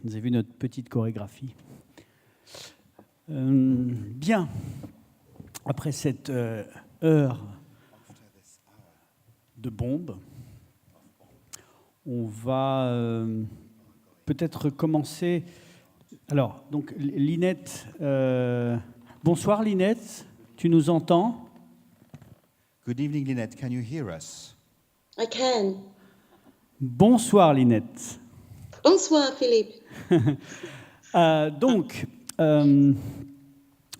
Vous avez vu notre petite chorégraphie. Bien. Après cette heure de bombe, on va peut-être commencer. Alors, donc, Linette. Bonsoir, Linette. Tu nous entends? Good evening, Linette. Can you hear us? I can. Bonsoir, Linette. Bonsoir, Philippe. Donc, on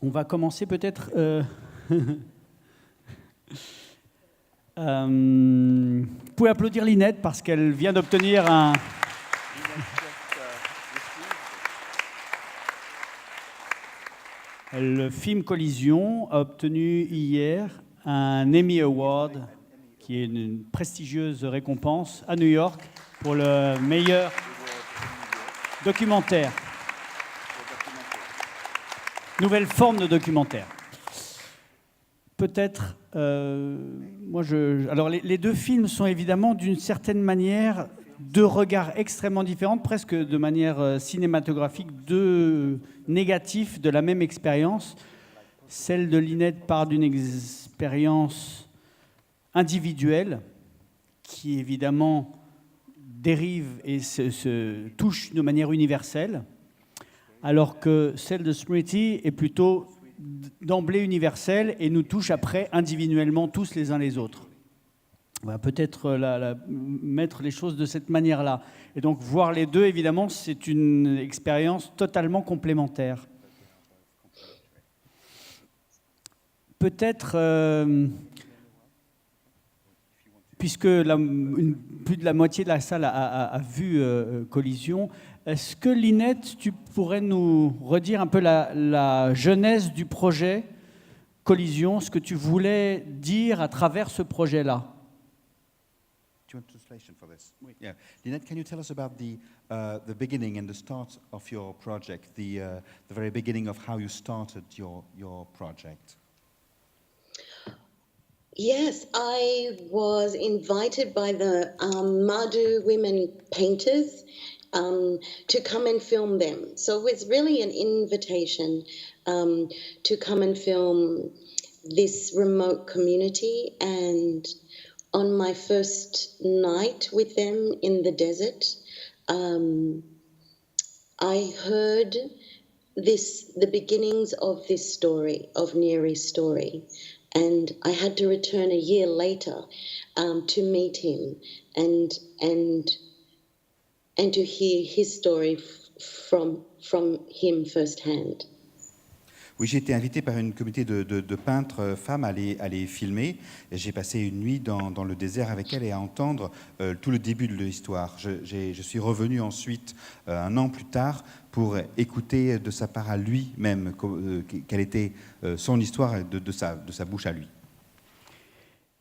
va commencer peut-être. Vous pouvez applaudir Linette parce qu'elle vient d'obtenir un. Le film Collision a obtenu hier un Emmy Award, qui est une prestigieuse récompense à New York pour le meilleur documentaire. Nouvelle forme de documentaire. Peut-être, alors les deux films sont évidemment d'une certaine manière deux regards extrêmement différents, presque de manière cinématographique, deux négatifs de la même expérience. Celle de Linette part d'une expérience individuelle qui évidemment dérive et se touche de manière universelle, alors que celle de Smriti est plutôt d'emblée universelle et nous touche après individuellement tous les uns les autres. On va peut-être mettre les choses de cette manière-là. Et donc voir les deux, évidemment, c'est une expérience totalement complémentaire. Peut-être, puisque plus de la moitié de la salle a vu Collision, est-ce que Linette, tu pourrais nous redire un peu la genèse du projet Collision, ce que tu voulais dire à travers ce projet-là? Do you want translation for this? Yeah. Linette, can you tell us about the beginning and the start of your project, the very beginning of how you started your project? Yes, I was invited by the Madhu women painters to come and film them. So it was really an invitation to come and film this remote community. And on my first night with them in the desert, I heard the beginnings of this story, of Neri's story. And I had to return a year later to meet him and to hear his story from him firsthand. Oui, j'ai été invité par une communauté de peintres femmes à les filmer. Et j'ai passé une nuit dans le désert avec elles et à entendre tout le début de l'histoire. Je suis revenu ensuite, un an plus tard, pour écouter de sa part à lui-même quelle était son histoire de sa bouche à lui.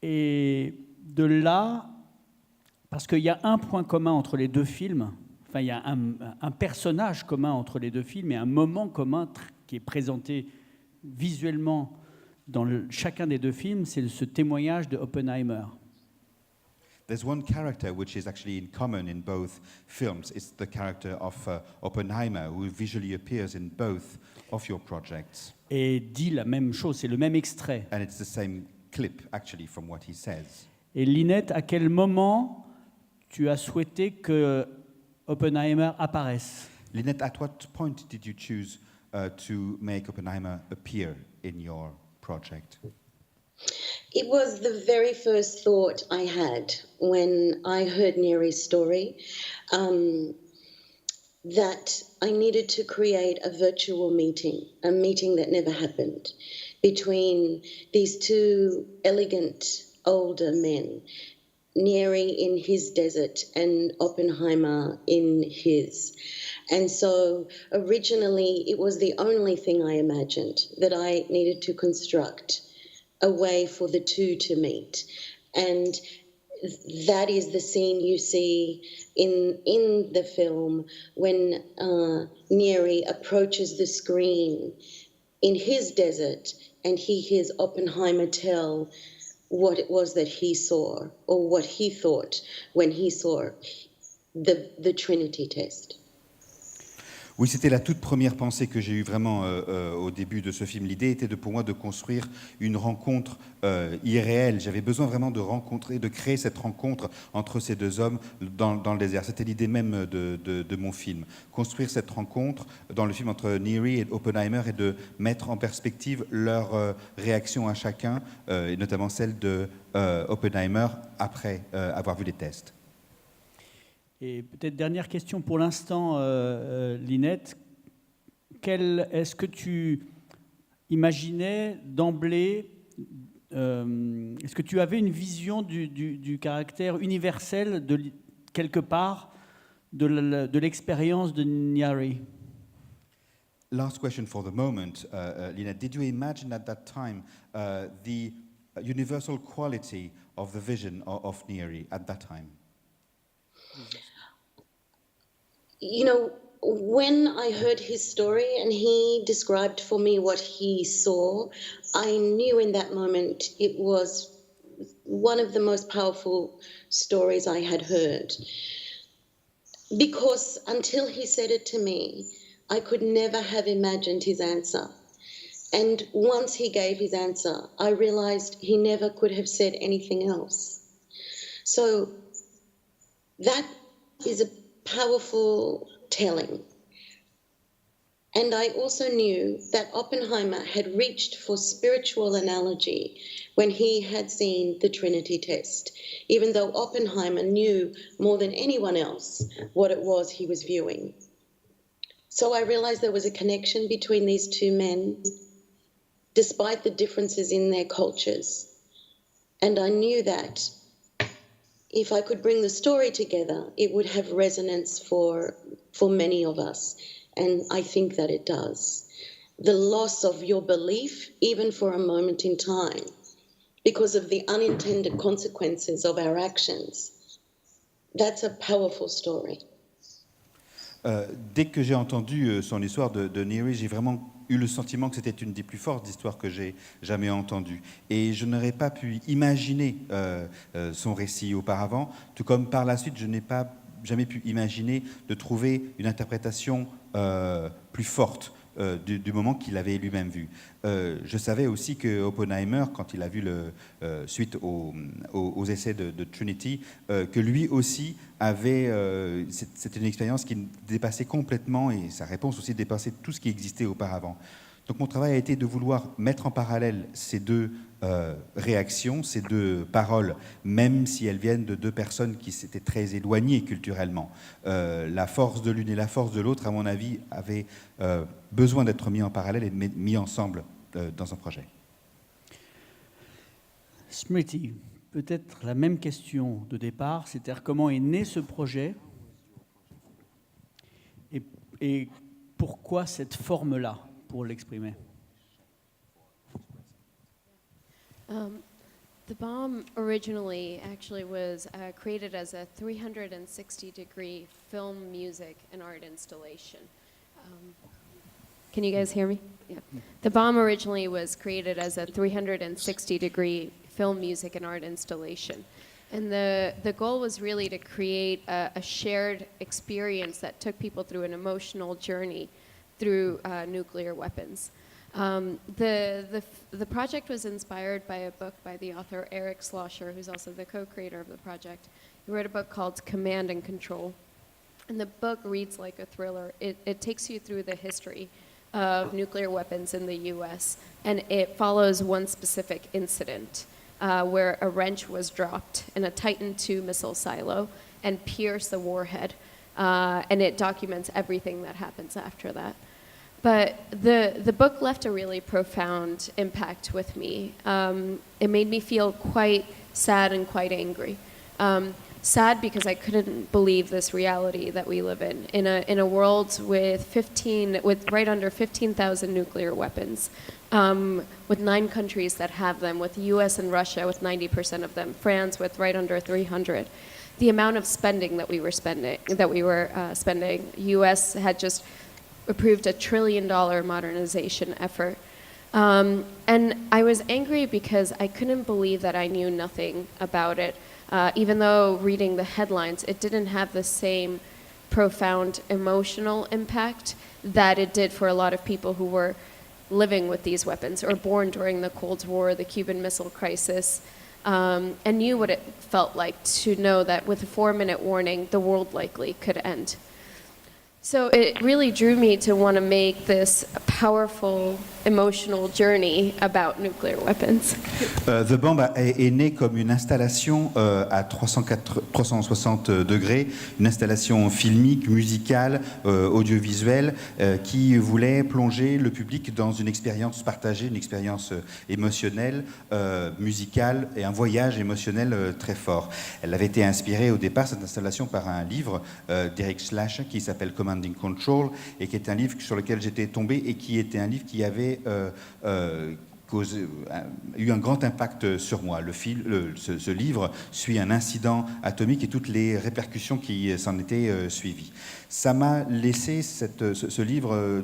Et de là, parce qu'il y a un point commun entre les deux films, enfin il y a un personnage commun entre les deux films et un moment commun qui est présenté visuellement dans chacun des deux films, c'est ce témoignage de Oppenheimer. There's one character which is actually in common in both films. It's the character of Oppenheimer, who visually appears in both of your projects. Et dit la même chose, c'est le même extrait. And it's the same clip, actually, from what he says. Et Linette, à quel moment tu as souhaité que Oppenheimer apparaisse? Linette, at what point did you choose to make Oppenheimer appear in your project? It was the very first thought I had when I heard Neri's story, that I needed to create a virtual meeting, a meeting that never happened, between these two elegant older men, Neri in his desert and Oppenheimer in his. And so originally it was the only thing I imagined, that I needed to construct a way for the two to meet. And that is the scene you see in the film when Neri approaches the screen in his desert and he hears Oppenheimer tell what it was that he saw or what he thought when he saw the Trinity test. Oui, c'était la toute première pensée que j'ai eue vraiment au début de ce film. L'idée était pour moi de construire une rencontre irréelle. J'avais besoin vraiment de rencontrer, de créer cette rencontre entre ces deux hommes dans le désert. C'était l'idée même de mon film. Construire cette rencontre dans le film entre Neary et Oppenheimer et de mettre en perspective leur réaction à chacun, et notamment celle de Oppenheimer après avoir vu les tests. Et peut-être dernière question pour l'instant, Linette. Est-ce que tu imaginais d'emblée, est-ce que tu avais une vision du caractère universel quelque part de l'expérience de Nyari? Last question for the moment, Lynette. Did you imagine at that time the universal quality of the vision of Nyari at that time? You know, when I heard his story and he described for me what he saw, I knew in that moment it was one of the most powerful stories I had heard. Because until he said it to me, I could never have imagined his answer. And once he gave his answer, I realized he never could have said anything else. So that is a powerful telling. And I also knew that Oppenheimer had reached for spiritual analogy when he had seen the Trinity test, even though Oppenheimer knew more than anyone else what it was he was viewing. So I realized there was a connection between these two men, despite the differences in their cultures. And I knew that if I could bring the story together, it would have resonance for many of us. And I think that it does. The loss of your belief, even for a moment in time, because of the unintended consequences of our actions, that's a powerful story. Dès que j'ai entendu son histoire de Neary, j'ai vraiment eu le sentiment que c'était une des plus fortes histoires que j'ai jamais entendues. Et je n'aurais pas pu imaginer son récit auparavant, tout comme par la suite, je n'ai pas jamais pu imaginer de trouver une interprétation plus forte du moment qu'il avait lui-même vu. Je savais aussi que Oppenheimer, quand il a vu suite aux essais de Trinity, que lui aussi avait... C'était une expérience qui dépassait complètement, et sa réponse aussi dépassait tout ce qui existait auparavant. Donc mon travail a été de vouloir mettre en parallèle ces deux réactions, ces deux paroles, même si elles viennent de deux personnes qui s'étaient très éloignées culturellement. La force de l'une et la force de l'autre, à mon avis, avaient besoin d'être mis en parallèle et mis ensemble dans un projet. Smriti, peut-être la même question de départ, c'est-à-dire comment est né ce projet et pourquoi cette forme-là pour l'exprimer? The bomb originally actually was created as a 360-degree film, music, and art installation. Can you guys hear me? Yeah. The bomb originally was created as a 360-degree film, music, and art installation. And the goal was really to create a shared experience that took people through an emotional journey through nuclear weapons. The project was inspired by a book by the author Eric Schlosser, who's also the co-creator of the project. He wrote a book called Command and Control. And the book reads like a thriller. It takes you through the history of nuclear weapons in the US, and it follows one specific incident where a wrench was dropped in a Titan II missile silo and pierced the warhead, and it documents everything that happens after that. But the book left a really profound impact with me. It made me feel quite sad and quite angry. Sad because I couldn't believe this reality that we live in a world with right under 15,000 nuclear weapons, with 9 countries that have them, with the U.S. and Russia with 90% of them, France with right under 300. The amount of spending that we were spending, U.S. had just approved $1 trillion modernization effort. And I was angry because I couldn't believe that I knew nothing about it. Even though reading the headlines, it didn't have the same profound emotional impact that it did for a lot of people who were living with these weapons or born during the Cold War, the Cuban Missile Crisis, and knew what it felt like to know that with a 4-minute warning, the world likely could end. So it really drew me to want to make this powerful emotional journey about nuclear weapons. The Bomb est né comme une installation à 360 degrés, une installation filmique, musicale, audiovisuelle, qui voulait plonger le public dans une expérience partagée, une expérience émotionnelle, musicale et un voyage émotionnel très fort. Elle avait été inspirée au départ, cette installation, par un livre d'Eric Schlasche qui s'appelle Command and Control, et qui est un livre sur lequel j'étais tombé et qui était un livre qui avait eu un grand impact sur moi. Ce livre suit un incident atomique et toutes les répercussions qui s'en étaient suivies. Ça m'a laissé, ce livre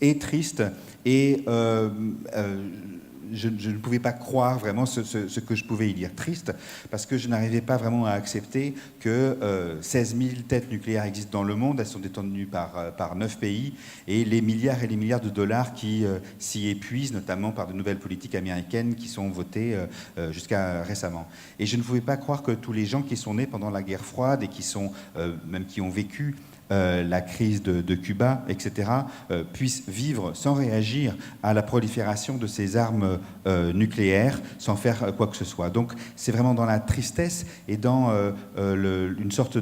est triste et je ne pouvais pas croire vraiment ce que je pouvais y lire. Triste, parce que je n'arrivais pas vraiment à accepter que 16 000 têtes nucléaires existent dans le monde. Elles sont détenues par 9 pays, et les milliards et les milliards de dollars qui s'y épuisent, notamment par de nouvelles politiques américaines qui sont votées jusqu'à récemment. Et je ne pouvais pas croire que tous les gens qui sont nés pendant la guerre froide et qui ont vécu la crise de Cuba, etc., puissent vivre sans réagir à la prolifération de ces armes nucléaires, sans faire quoi que ce soit. Donc c'est vraiment dans la tristesse et dans une sorte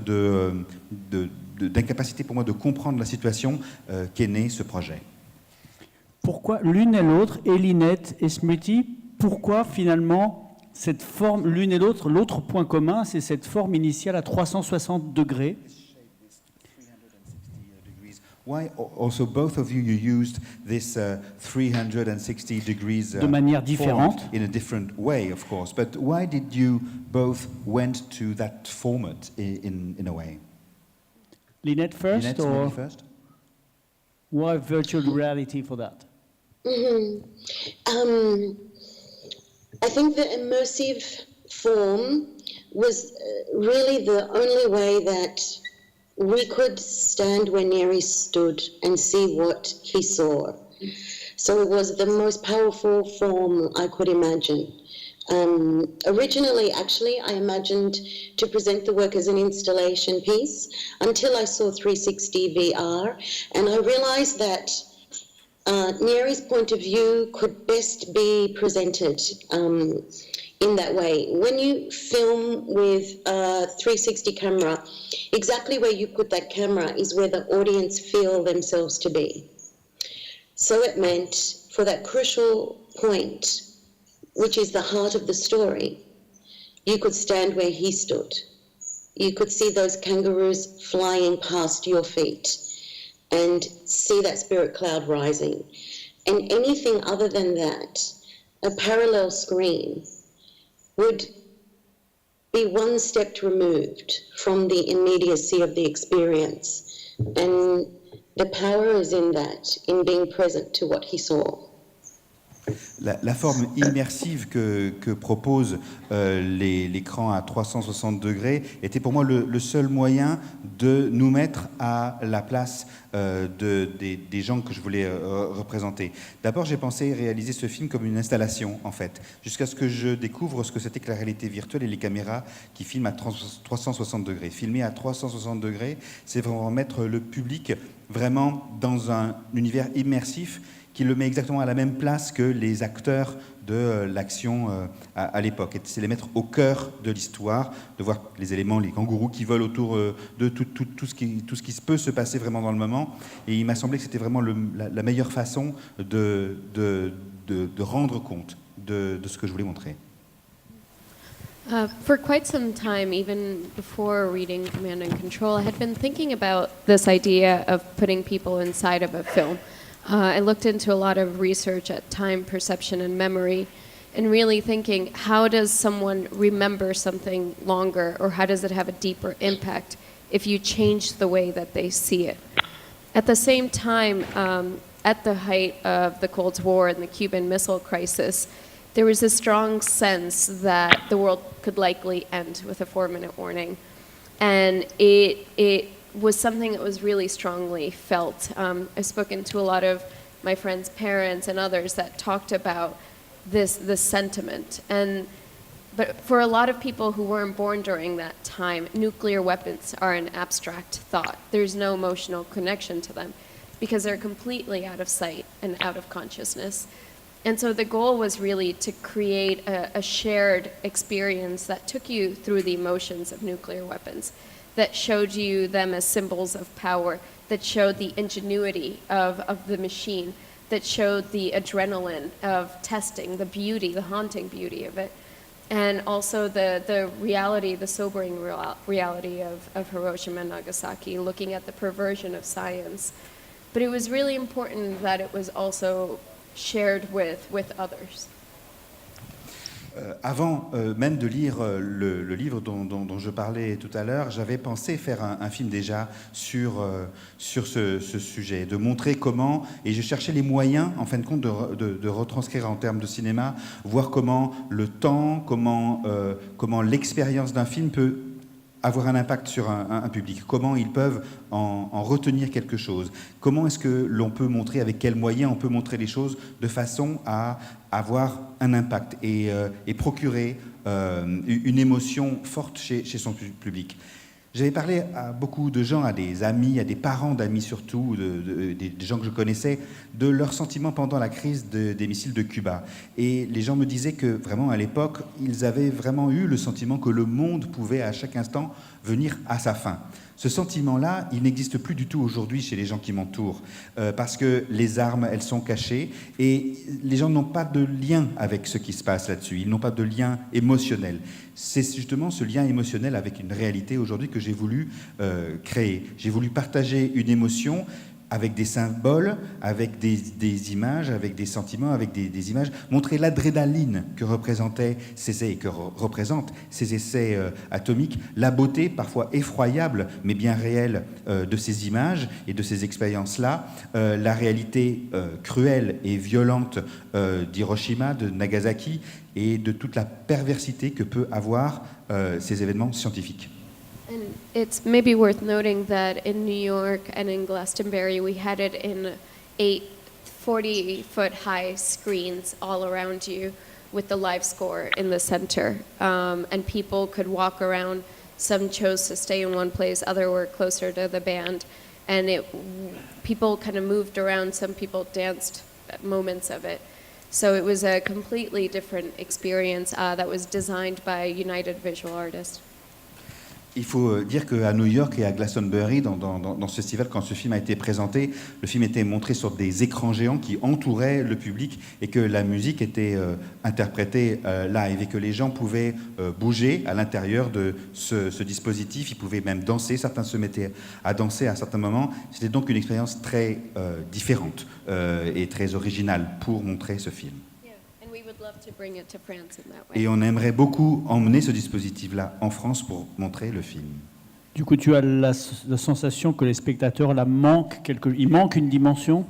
d'incapacité pour moi de comprendre la situation qu'est né ce projet. Pourquoi l'une et l'autre, et Lynette et Smriti, pourquoi finalement cette forme, l'une et l'autre point commun, c'est cette forme initiale à 360 degrés? Why also both of you used this 360 degrees de manière différente, in a different way, of course. But why did you both went to that format in a way? Lynette first, Lynette, or maybe first? why virtual reality for that? I think the immersive form was really the only way that we could stand where Neri stood and see what he saw. So it was the most powerful form I could imagine. Originally, actually, I imagined to present the work as an installation piece until I saw 360 VR, and I realized that Neri's point of view could best be presented in that way. When you film with a 360 camera, exactly where you put that camera is where the audience feel themselves to be. So it meant for that crucial point, which is the heart of the story, you could stand where he stood. You could see those kangaroos flying past your feet and see that spirit cloud rising. And anything other than that, a parallel screen, would be one step removed from the immediacy of the experience. And the power is in that, in being present to what he saw. La forme immersive que propose l'écran à 360 degrés était pour moi le seul moyen de nous mettre à la place des gens que je voulais représenter. D'abord, j'ai pensé réaliser ce film comme une installation, en fait, jusqu'à ce que je découvre ce que c'était que la réalité virtuelle et les caméras qui filment à 360 degrés. Filmer à 360 degrés, c'est vraiment mettre le public vraiment dans un univers immersif qui le met exactement à la même place que les acteurs de l'action à l'époque. C'est les mettre au cœur de l'histoire, de voir les éléments, les kangourous qui volent autour de tout ce qui peut se passer vraiment dans le moment. Et il m'a semblé que c'était vraiment la meilleure façon de rendre compte de ce que je voulais montrer. For quite some time, even before reading Command and Control, I had been thinking about this idea of putting people inside of a film. I looked into a lot of research at time perception and memory, and really thinking, how does someone remember something longer, or how does it have a deeper impact if you change the way that they see it? At the same time, at the height of the Cold War and the Cuban Missile Crisis, there was a strong sense that the world could likely end with a 4-minute warning. And it was something that was really strongly felt. I've spoken to a lot of my friends' parents and others that talked about this sentiment. But for a lot of people who weren't born during that time, nuclear weapons are an abstract thought. There's no emotional connection to them because they're completely out of sight and out of consciousness. And so the goal was really to create a shared experience that took you through the emotions of nuclear weapons, that showed you them as symbols of power, that showed the ingenuity of the machine, that showed the adrenaline of testing, the beauty, the haunting beauty of it, and also the reality, the sobering reality of Hiroshima and Nagasaki, looking at the perversion of science. But it was really important that it was also shared with others. Avant même de lire le livre dont je parlais tout à l'heure, j'avais pensé faire un film déjà sur ce sujet, de montrer comment, et je cherchais les moyens, en fin de compte, de retranscrire en termes de cinéma, voir comment le temps, comment l'expérience d'un film peut avoir un impact sur un public, comment ils peuvent en retenir quelque chose, comment est-ce que l'on peut montrer, avec quels moyens on peut montrer les choses de façon à avoir un impact et procurer une émotion forte chez son public. J'avais parlé à beaucoup de gens, à des amis, à des parents d'amis surtout, des gens que je connaissais, de leurs sentiments pendant la crise des missiles de Cuba. Et les gens me disaient que vraiment à l'époque, ils avaient vraiment eu le sentiment que le monde pouvait à chaque instant venir à sa fin. Ce sentiment-là, il n'existe plus du tout aujourd'hui chez les gens qui m'entourent, parce que les armes, elles sont cachées, et les gens n'ont pas de lien avec ce qui se passe là-dessus, ils n'ont pas de lien émotionnel. C'est justement ce lien émotionnel avec une réalité aujourd'hui que j'ai voulu créer. J'ai voulu partager une émotion avec des symboles, avec des images, avec des sentiments, avec des images, montrer l'adrénaline que représentaient ces essais, que représentent ces essais atomiques, la beauté parfois effroyable, mais bien réelle de ces images et de ces expériences-là, la réalité cruelle et violente d'Hiroshima, de Nagasaki, et de toute la perversité que peut avoir ces événements scientifiques. And it's maybe worth noting that in New York and in Glastonbury, we had it in 8 40-foot high screens all around you with the live score in the center. And people could walk around. Some chose to stay in one place, others were closer to the band. And people kind of moved around. Some people danced at moments of it. So it was a completely different experience that was designed by United Visual Artists. Il faut dire qu'à New York et à Glastonbury, dans ce festival, quand ce film a été présenté, le film était montré sur des écrans géants qui entouraient le public et que la musique était interprétée live et que les gens pouvaient bouger à l'intérieur de ce dispositif. Ils pouvaient même danser. Certains se mettaient à danser à certains moments. C'était donc une expérience très différente et très originale pour montrer ce film. Et on aimerait beaucoup emmener ce dispositif-là en France pour montrer le film. Du coup, tu as la sensation que les spectateurs il manque une dimension?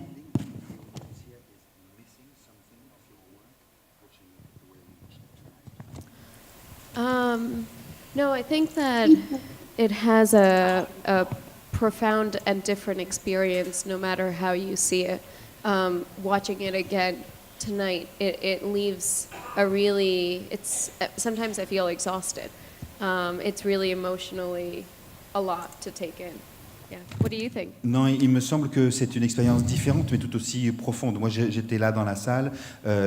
No, I think that it has a profound and different experience no matter how you see it. Watching it again tonight, it leaves sometimes I feel exhausted. It's really emotionally a lot to take in. Yeah. What do you think? Non, il me semble que c'est une expérience différente, mais tout aussi profonde. Moi, j'étais là dans la salle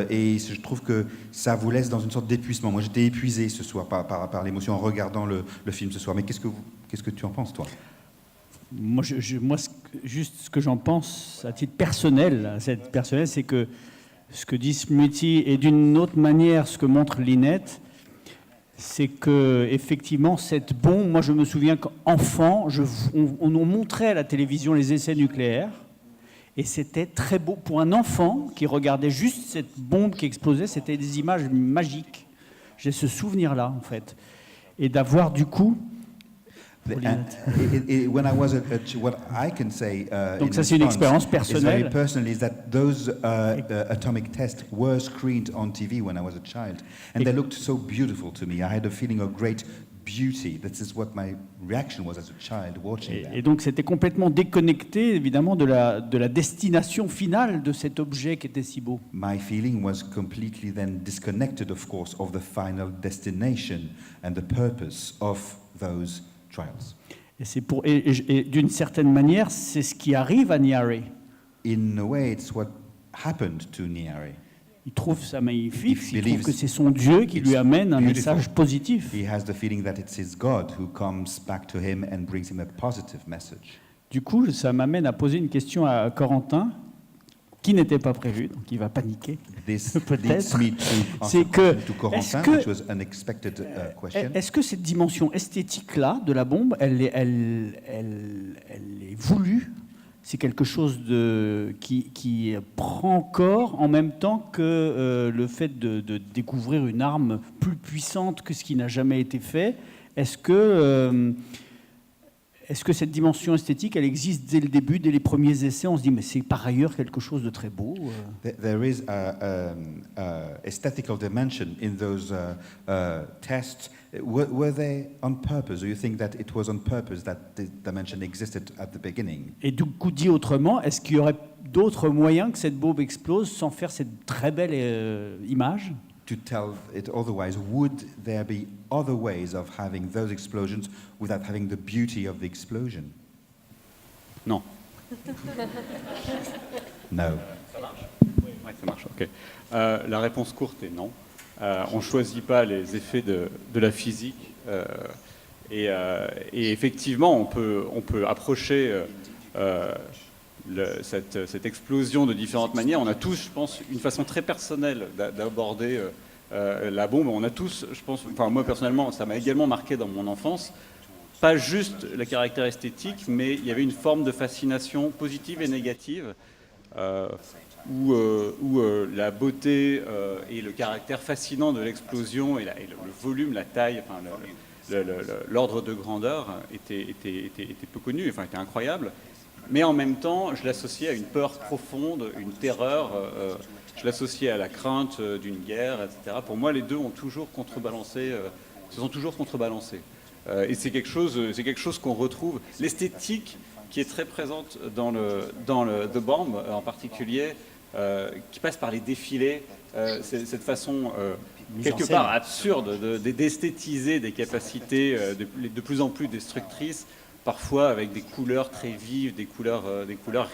et je trouve que ça vous laisse dans une sorte d'épuisement. Moi, j'étais épuisé ce soir par l'émotion en regardant le film ce soir. Mais qu'est-ce que tu en penses, toi? Moi, juste ce que j'en pense à titre personnel, c'est que ce que dit Smriti et d'une autre manière ce que montre Lynette, c'est que effectivement cette bombe, moi je me souviens qu'enfant, on montrait à la télévision les essais nucléaires et c'était très beau pour un enfant qui regardait juste cette bombe qui explosait, c'était des images magiques. J'ai ce souvenir-là en fait, et d'avoir du coup. When I was what I can say donc ça c'est une expérience personnelle. Very personal is that those atomic tests were screened on TV when I was a child, and they looked so beautiful to me. I had a feeling of great beauty. This is what my reaction was as a child watching Et that. donc c'était complètement déconnecté évidemment de la destination finale de cet objet qui était si beau. My feeling was completely then disconnected, of course, of the final destination and the purpose of those trials. Et d'une certaine manière, c'est ce qui arrive à Nyare. In a way, it's what happened to Nyare. Il trouve ça magnifique, He il trouve believes que c'est son Dieu qui lui amène un beautiful. message positif. He has the feeling that it's his God who comes back to him and brings him a positive message. Du coup, ça m'amène à poser une question à Corentin, qui n'était pas prévue, donc il va paniquer. This Peut-être. leads me to ask C'est a question que- to Corentin, est-ce que- which was unexpected question. Est-ce que cette dimension esthétique-là de la bombe, elle est voulue? C'est quelque chose qui prend corps en même temps que le fait de découvrir une arme plus puissante que ce qui n'a jamais été fait. Est-ce que cette dimension esthétique, elle existe dès le début, dès les premiers essais? On se dit, mais c'est par ailleurs quelque chose de très beau. There is a aesthetical dimension in those tests. Were they on purpose? Do you think that it was on purpose that this dimension existed at the beginning? Et du coup, dit autrement, est-ce qu'il y aurait d'autres moyens que cette bombe explose sans faire cette très belle image? To tell it otherwise, would there be other ways of having those explosions without having the beauty of the explosion? Non. No. Oui, ça marche, ok. La réponse courte est non. On ne choisit pas les effets de la physique. Et effectivement, on peut approcher cette explosion de différentes manières. On a tous, je pense, une façon très personnelle d'aborder la bombe. On a tous, je pense, enfin moi personnellement, ça m'a également marqué dans mon enfance. Pas juste le caractère esthétique, mais il y avait une forme de fascination positive et négative, où la beauté et le caractère fascinant de l'explosion et le volume, la taille, enfin, l'ordre de grandeur était peu connu, enfin était incroyable. Mais en même temps, je l'associais à une peur profonde, une terreur. Je l'associais à la crainte d'une guerre, etc. Pour moi, les deux ont toujours contrebalancé, se sont toujours contrebalancés. Et c'est quelque chose qu'on retrouve. L'esthétique qui est très présente dans The Bomb en particulier, qui passe par les défilés, cette façon quelque part absurde d'esthétiser des capacités de plus en plus destructrices, parfois avec des couleurs très vives, des couleurs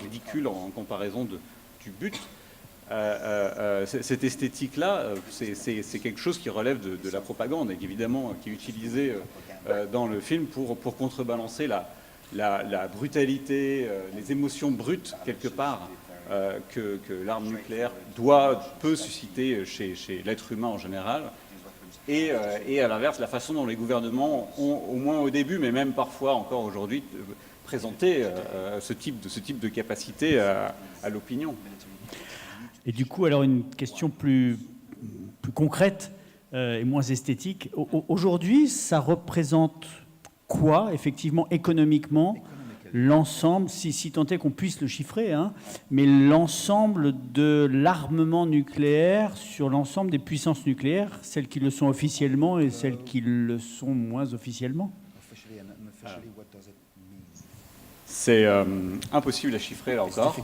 ridicules en comparaison du but. Cette esthétique-là, c'est quelque chose qui relève de la propagande et évidemment qui est utilisé dans le film pour contrebalancer la brutalité, les émotions brutes quelque part que l'arme nucléaire peut susciter chez l'être humain en général. Et à l'inverse, la façon dont les gouvernements ont, au moins au début, mais même parfois encore aujourd'hui, présenté ce type de capacité à l'opinion. Et du coup, alors une question plus concrète et moins esthétique. Aujourd'hui, ça représente quoi, effectivement, économiquement, l'ensemble, si tant est qu'on puisse le chiffrer, hein, mais l'ensemble de l'armement nucléaire sur l'ensemble des puissances nucléaires, celles qui le sont officiellement et celles qui le sont moins officiellement? C'est impossible à chiffrer là encore.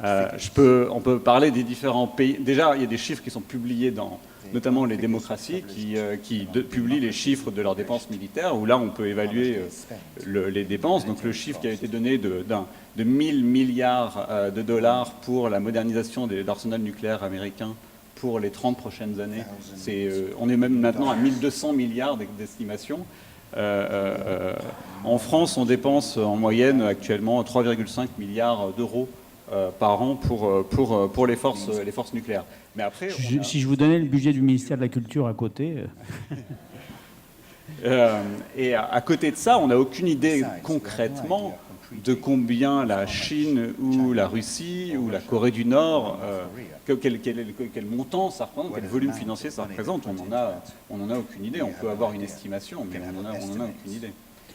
On peut parler des différents pays. Déjà, il y a des chiffres qui sont publiés dans notamment les démocraties qui publient les chiffres de leurs dépenses militaires, où là on peut évaluer les dépenses. Donc le chiffre qui a été donné de 1000 milliards de dollars pour la modernisation de l'arsenal nucléaire américain pour les 30 prochaines années. On est même maintenant à 1200 milliards d'estimation. En France, on dépense en moyenne actuellement 3,5 milliards d'euros par an pour les forces nucléaires. Mais après, si je vous donnais le budget du ministère de la Culture à côté... et à côté de ça, on n'a aucune idée concrètement de combien la Chine ou la Russie ou la Corée du Nord, quel montant ça représente, quel volume financier ça représente. On n'en a aucune idée. On peut avoir une estimation, mais on n'en a aucune idée.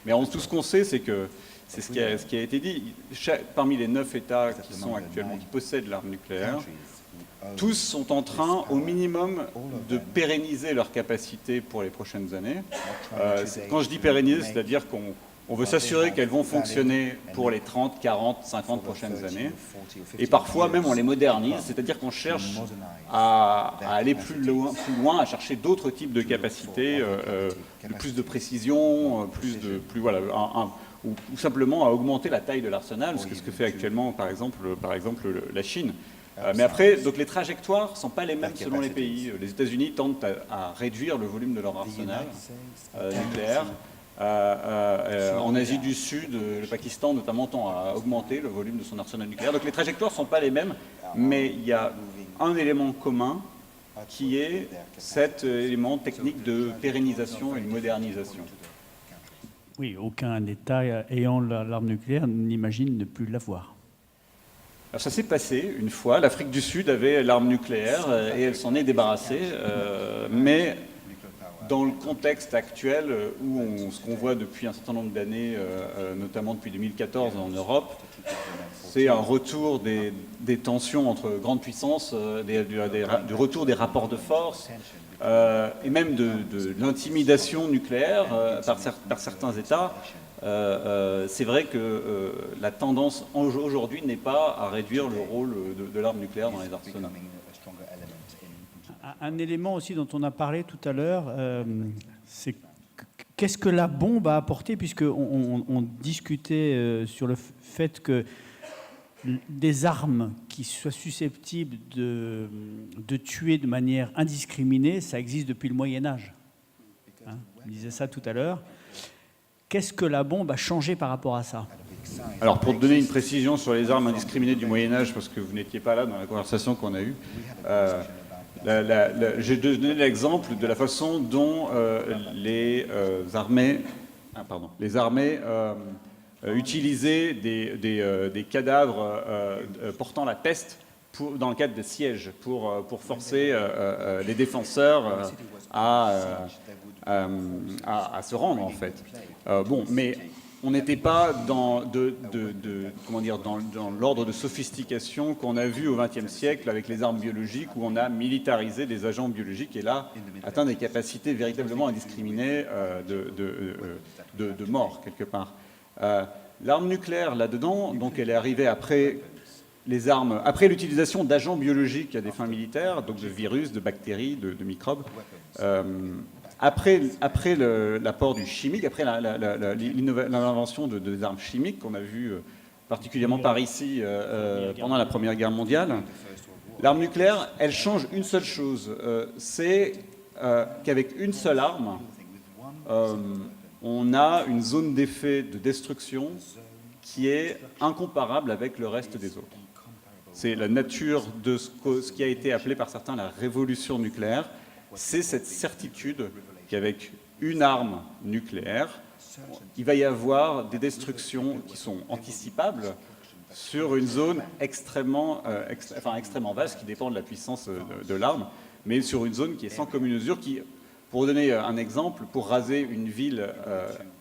Mais tout ce qu'on sait, c'est que c'est ce qui a été dit. Parmi les 9 États qui possèdent l'arme nucléaire, tous sont en train, au minimum, de pérenniser leurs capacités pour les prochaines années. Quand je dis pérenniser, c'est-à-dire qu'on veut s'assurer qu'elles vont fonctionner pour les 30, 40, 50 prochaines années. Et parfois même on les modernise, c'est-à-dire qu'on cherche à aller plus loin, à chercher d'autres types de capacités, plus de précision, ou simplement à augmenter la taille de l'arsenal, ce que fait actuellement par exemple la Chine. Mais après, donc les trajectoires ne sont pas les mêmes selon les pays. Les États-Unis tentent à réduire le volume de leur arsenal nucléaire. En Asie du Sud, le Pakistan notamment tend à augmenter le volume de son arsenal nucléaire. Donc les trajectoires ne sont pas les mêmes, mais il y a un élément commun qui est cet élément technique de pérennisation et de modernisation. Oui, aucun État ayant l'arme nucléaire n'imagine ne plus l'avoir. Alors ça s'est passé une fois. L'Afrique du Sud avait l'arme nucléaire et elle s'en est débarrassée, mais dans le contexte actuel où ce qu'on voit depuis un certain nombre d'années, notamment depuis 2014 en Europe, c'est un retour des tensions entre grandes puissances, du retour des rapports de force, et même de l'intimidation nucléaire par certains États. C'est vrai que la tendance aujourd'hui n'est pas à réduire le rôle de l'arme nucléaire dans les arsenaux. Un élément aussi dont on a parlé tout à l'heure, c'est qu'est-ce que la bombe a apporté, puisqu'on discutait sur le fait que des armes qui soient susceptibles de tuer de manière indiscriminée, ça existe depuis le Moyen-Âge. On disait ça tout à l'heure. Qu'est-ce que la bombe a changé par rapport à ça ? Alors, pour donner une précision sur les armes indiscriminées du Moyen-Âge, parce que vous n'étiez pas là dans la conversation qu'on a eue, j'ai donné l'exemple de la façon dont les armées utilisaient des cadavres portant la peste dans le cadre de sièges pour forcer les défenseurs à se rendre, en fait. Mais on n'était pas dans l'ordre de sophistication qu'on a vu au XXe siècle avec les armes biologiques, où on a militarisé des agents biologiques et là atteint des capacités véritablement indiscriminées de mort, quelque part. L'arme nucléaire, là-dedans, donc elle est arrivée après l'utilisation d'agents biologiques à des fins militaires, donc de virus, de bactéries, de microbes. Après l'apport du chimique, après l'invention des armes chimiques qu'on a vu particulièrement par ici pendant la Première Guerre mondiale, l'arme nucléaire, elle change une seule chose, c'est qu'avec une seule arme, on a une zone d'effet de destruction qui est incomparable avec le reste des autres. C'est la nature de ce qui a été appelé par certains la révolution nucléaire. C'est cette certitude qu'avec une arme nucléaire, il va y avoir des destructions qui sont anticipables sur une zone extrêmement vaste, qui dépend de la puissance de l'arme, mais sur une zone qui est sans commune mesure, qui, pour donner un exemple, pour raser une ville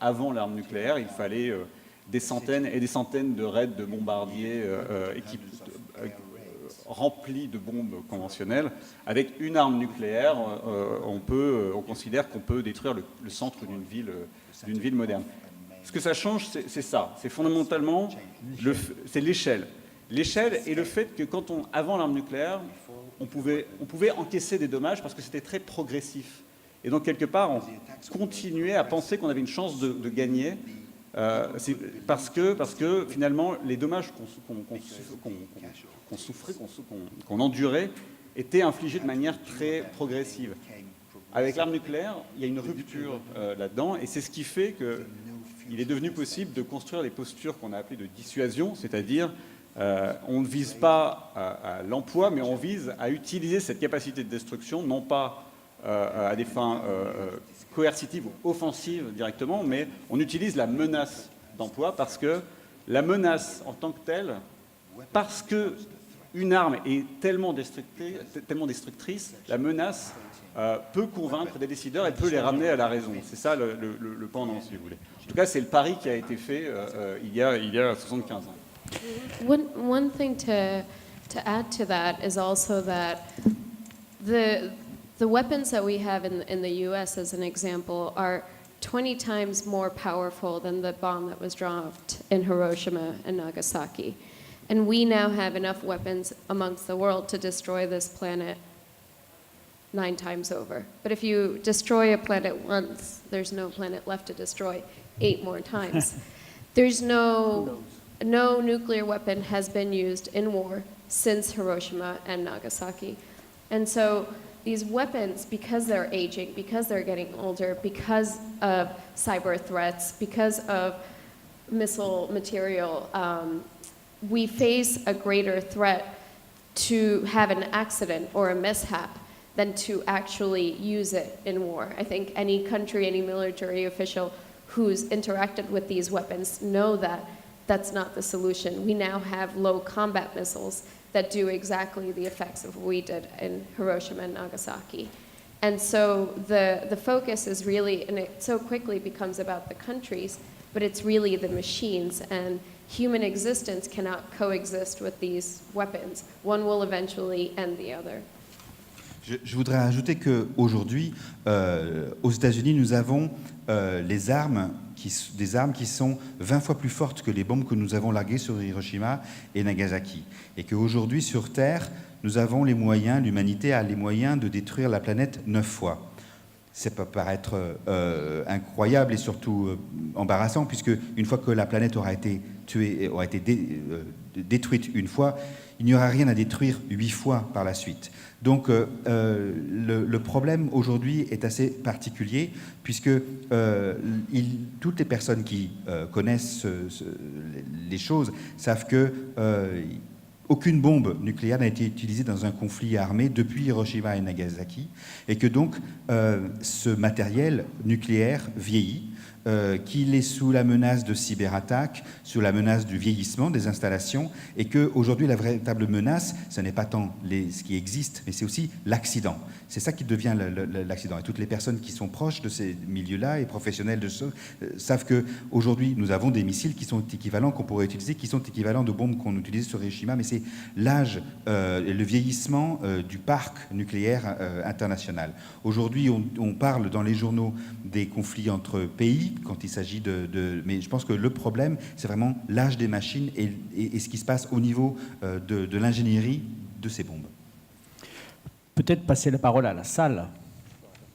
avant l'arme nucléaire, il fallait des centaines et des centaines de raids de bombardiers remplis de bombes conventionnelles. Avec une arme nucléaire, on considère qu'on peut détruire le centre d'une ville moderne. Ce que ça change, c'est ça. C'est fondamentalement c'est l'échelle. L'échelle et le fait que avant l'arme nucléaire, on pouvait encaisser des dommages parce que c'était très progressif. Et donc, quelque part, on continuait à penser qu'on avait une chance de gagner parce que finalement, les dommages qu'on souffrait, qu'on endurait, étaient infligés de manière très progressive. Avec l'arme nucléaire, il y a une rupture là-dedans, et c'est ce qui fait qu'il est devenu possible de construire des postures qu'on a appelées de dissuasion, c'est-à-dire on ne vise pas à l'emploi, mais on vise à utiliser cette capacité de destruction, non pas à des fins coercitives ou offensives directement, mais on utilise la menace d'emploi parce que la menace en tant que telle, parce qu'une arme est tellement destructrice, la menace peut convaincre des décideurs et peut les ramener à la raison. C'est ça le pendant, si vous voulez. En tout cas, c'est le pari qui a été fait il y a 75 ans. One thing to To add to that is also that the weapons that we have in the U.S., as an example, are 20 times more powerful than the bomb that was dropped in Hiroshima and Nagasaki. And we now have enough weapons amongst the world to destroy this planet 9 times over. But if you destroy a planet once, there's no planet left to destroy 8 more times. There's no nuclear weapon has been used in war since Hiroshima and Nagasaki. And so these weapons, because they're aging, because they're getting older, because of cyber threats, because of missile material, we face a greater threat to have an accident or a mishap than to actually use it in war. I think any country, any military official who's interacted with these weapons know that that's not the solution. We now have low combat missiles that do exactly the effects of what we did in Hiroshima and Nagasaki. And so the focus is really, and it so quickly becomes about the countries, but it's really the machines, and human existence cannot coexist with these weapons. One will eventually end the other. Je voudrais ajouter qu'aujourd'hui, aux États-Unis, nous avons des armes qui sont 20 fois plus fortes que les bombes que nous avons larguées sur Hiroshima et Nagasaki. Et qu'aujourd'hui, sur Terre, nous avons les moyens, l'humanité a les moyens de détruire la planète 9 fois. Ça peut paraître incroyable et surtout embarrassant, puisque une fois que la planète aura été détruite une fois, il n'y aura rien à détruire 8 fois par la suite. Donc le problème aujourd'hui est assez particulier, puisque toutes les personnes qui connaissent les choses savent que aucune bombe nucléaire n'a été utilisée dans un conflit armé depuis Hiroshima et Nagasaki, et que donc ce matériel nucléaire vieillit, qu'il est sous la menace de cyberattaques, sous la menace du vieillissement des installations, et qu'aujourd'hui la véritable menace, ce n'est pas tant ce qui existe, mais c'est aussi l'accident. C'est ça qui devient l'accident. Et toutes les personnes qui sont proches de ces milieux-là et professionnels de ça savent qu'aujourd'hui nous avons des missiles qui sont équivalents, qu'on pourrait utiliser, qui sont équivalents de bombes qu'on utilisait sur Hiroshima, mais c'est l'âge et le vieillissement du parc nucléaire international. Aujourd'hui, on parle dans les journaux des conflits entre pays, quand il s'agit mais je pense que le problème, c'est vraiment l'âge des machines et ce qui se passe au niveau de l'ingénierie de ces bombes. Peut-être passer la parole à la salle.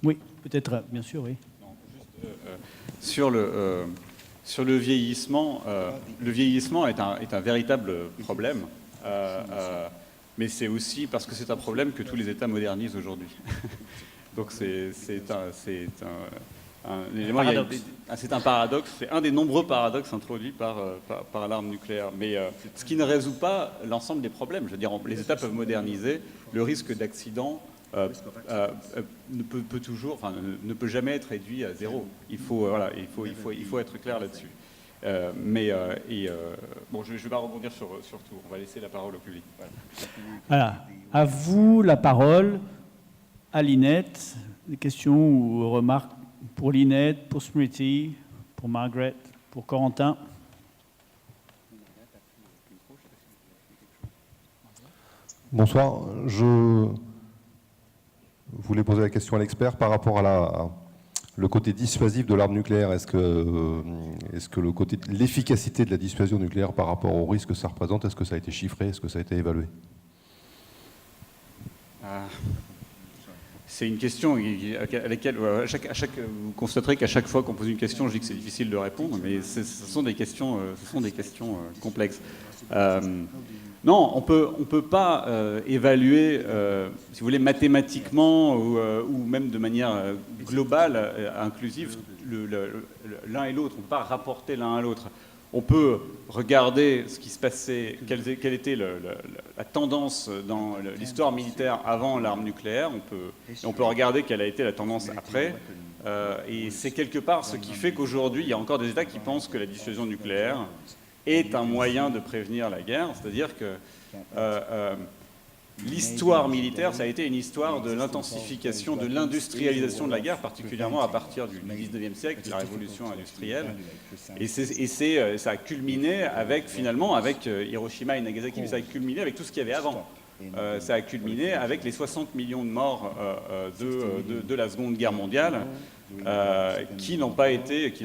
Oui, peut-être, bien sûr, oui. Non, juste, sur le vieillissement est un véritable problème, mais c'est aussi parce que c'est un problème que tous les États modernisent aujourd'hui. Donc c'est un paradoxe, c'est un des nombreux paradoxes introduits par l'arme nucléaire. Mais ce qui ne résout pas l'ensemble des problèmes. Je veux dire, les États peuvent moderniser, le risque d'accident ne peut jamais être réduit à 0. Il faut être clair là-dessus. Bon, je ne vais pas rebondir sur tout. On va laisser la parole au public. Voilà. À vous la parole, à Lynette. Des questions ou remarques pour Lynette, pour Smriti, pour Margaret, pour Corentin. Bonsoir. Je voulais poser la question à l'expert par rapport à le côté dissuasif de l'arme nucléaire. Est-ce que l'efficacité de la dissuasion nucléaire par rapport au risque que ça représente, est-ce que ça a été chiffré, est-ce que ça a été évalué? C'est une question à laquelle vous constaterez qu'à chaque fois qu'on pose une question, je dis que c'est difficile de répondre, mais ce sont des questions complexes. Non, on peut pas évaluer, si vous voulez, mathématiquement ou même de manière globale, inclusive, l'un et l'autre. On ne peut pas rapporter l'un à l'autre. On peut regarder ce qui se passait, quelle était la tendance dans l'histoire militaire avant l'arme nucléaire. On peut regarder quelle a été la tendance après. Et c'est quelque part ce qui fait qu'aujourd'hui, il y a encore des États qui pensent que la dissuasion nucléaire est un moyen de prévenir la guerre. C'est-à-dire que l'histoire militaire, ça a été une histoire de l'intensification, de l'industrialisation de la guerre, particulièrement à partir du 19e siècle, de la révolution industrielle. Et ça a culminé avec, finalement, avec Hiroshima et Nagasaki, mais ça a culminé avec tout ce qu'il y avait avant. Ça a culminé avec les 60 millions de morts de la Seconde Guerre mondiale, qui n'ont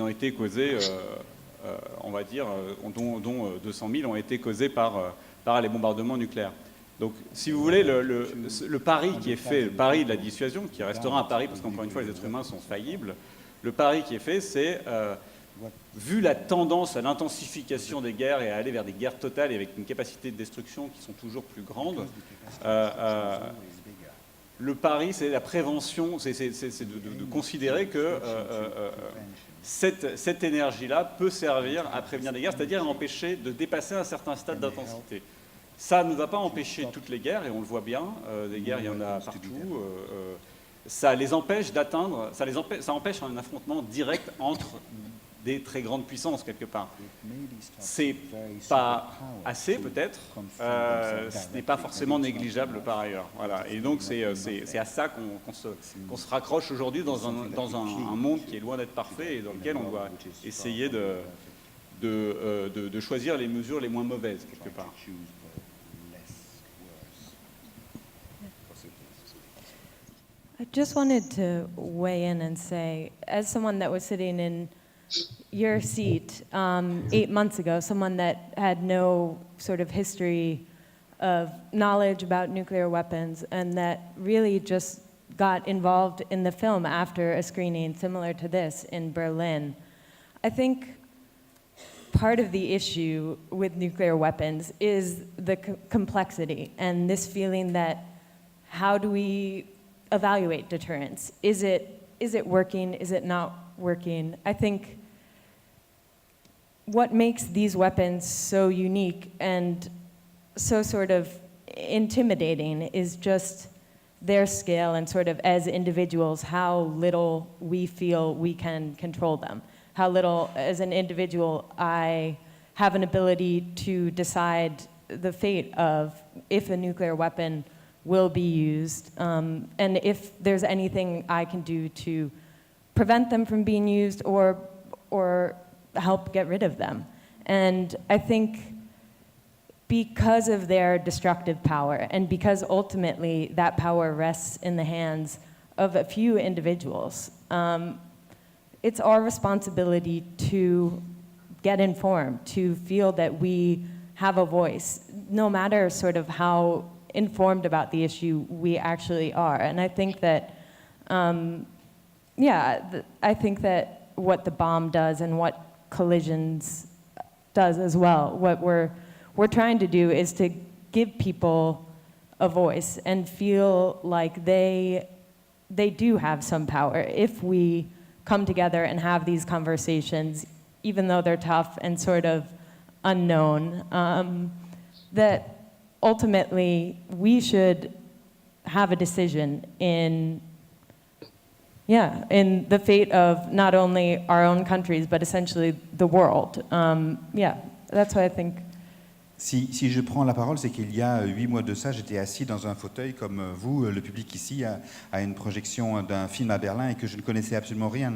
été causés, on va dire, dont 200 000 ont été causés par les bombardements nucléaires. Donc, si vous voulez, le pari qui est fait, le pari de la dissuasion, qui restera un pari parce qu'encore une fois, les êtres humains sont faillibles, le pari qui est fait, c'est, vu la tendance à l'intensification des guerres et à aller vers des guerres totales et avec une capacité de destruction qui sont toujours plus grandes, le pari, c'est la prévention, c'est de considérer que cette énergie-là peut servir à prévenir des guerres, c'est-à-dire à empêcher de dépasser un certain stade d'intensité. Ça ne va pas empêcher toutes les guerres, et on le voit bien, des guerres, il y en a partout. Ça les empêche d'atteindre, ça empêche un affrontement direct entre des très grandes puissances, quelque part. C'est pas assez, peut-être, ce n'est pas forcément négligeable par ailleurs. Voilà. Et donc, c'est à ça qu'on se raccroche aujourd'hui dans un monde qui est loin d'être parfait et dans lequel on doit essayer de choisir les mesures les moins mauvaises, quelque part. I just wanted to weigh in and say, as someone that was sitting in your seat 8 months ago, someone that had no sort of history of knowledge about nuclear weapons and that really just got involved in the film after a screening similar to this in Berlin, I think part of the issue with nuclear weapons is the complexity and this feeling that how do we evaluate deterrence? Is it working? Is it not working? I think what makes these weapons so unique and so sort of intimidating is just their scale and sort of as individuals, how little we feel we can control them. How little, as an individual, I have an ability to decide the fate of if a nuclear weapon will be used, and if there's anything I can do to prevent them from being used or help get rid of them. And I think because of their destructive power, and because ultimately that power rests in the hands of a few individuals, it's our responsibility to get informed, to feel that we have a voice, no matter sort of how informed about the issue we actually are. And I think that, I think that what the bomb does and what collisions does as well, what we're trying to do is to give people a voice and feel like they do have some power if we come together and have these conversations, even though they're tough and sort of unknown, that ultimately we should have a decision in the fate of not only our own countries, but essentially the world. That's what I think. Si je prends la parole, c'est qu'il y a 8 mois de ça, j'étais assis dans un fauteuil comme vous, le public ici, à une projection d'un film à Berlin et que je ne connaissais absolument rien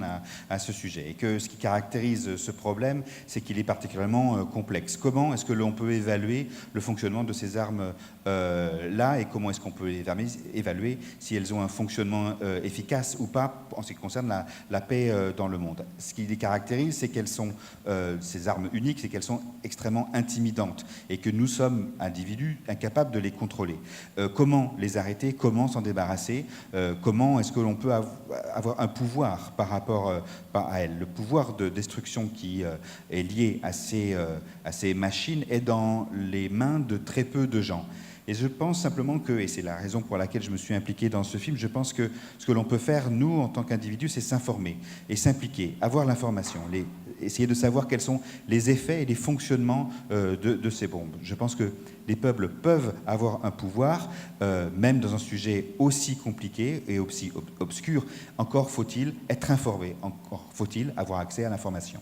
à ce sujet. Et que ce qui caractérise ce problème, c'est qu'il est particulièrement complexe. Comment est-ce que l'on peut évaluer le fonctionnement de ces armes-là et comment est-ce qu'on peut évaluer si elles ont un fonctionnement efficace ou pas en ce qui concerne la paix dans le monde? Ce qui les caractérise, c'est qu'elles sont, ces armes uniques, c'est qu'elles sont extrêmement intimidantes et que nous sommes, individus, incapables de les contrôler. Comment les arrêter? Comment s'en débarrasser? Comment est-ce que l'on peut avoir un pouvoir par rapport à elles? Le pouvoir de destruction qui est lié à ces machines est dans les mains de très peu de gens. Et je pense simplement que, et c'est la raison pour laquelle je me suis impliqué dans ce film, je pense que ce que l'on peut faire, nous, en tant qu'individus, c'est s'informer et s'impliquer, avoir l'information, essayer de savoir quels sont les effets et les fonctionnements de ces bombes. Je pense que les peuples peuvent avoir un pouvoir, même dans un sujet aussi compliqué et aussi obscur. Encore faut-il être informé, encore faut-il avoir accès à l'information.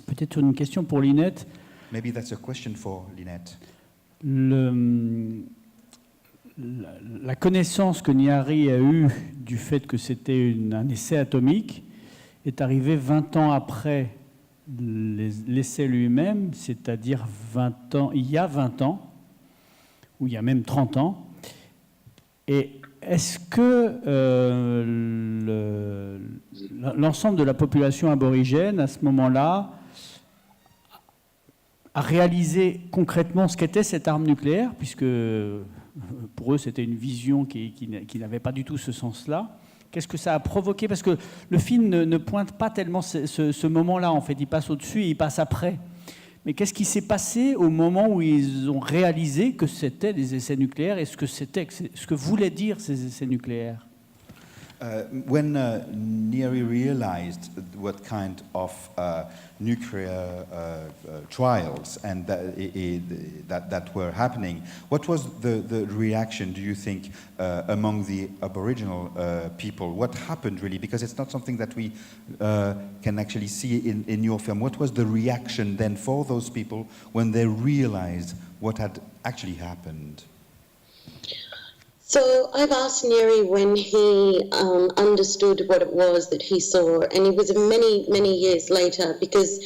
Peut-être une question pour Lynette. Maybe that's a question for Lynette. la connaissance que Nyari a eue du fait que c'était un essai atomique est arrivée 20 ans après l'essai lui-même, c'est-à-dire il y a 20 ans, ou il y a même 30 ans. Et est-ce que l'ensemble de la population aborigène, à ce moment-là, a réalisé concrètement ce qu'était cette arme nucléaire, puisque pour eux, c'était une vision qui n'avait pas du tout ce sens-là. Qu'est-ce que ça a provoqué? Parce que le film ne pointe pas tellement ce moment-là, en fait. Il passe au-dessus et il passe après. Mais qu'est-ce qui s'est passé au moment où ils ont réalisé que c'était des essais nucléaires et ce que voulaient dire ces essais nucléaires? When Nyeri realized what kind of nuclear trials and that were happening, what was the reaction, do you think, among the Aboriginal people? What happened really? Because it's not something that we can actually see in your film. What was the reaction then for those people when they realized what had actually happened? So I've asked Nyeri when he understood what it was that he saw, and it was many, many years later, because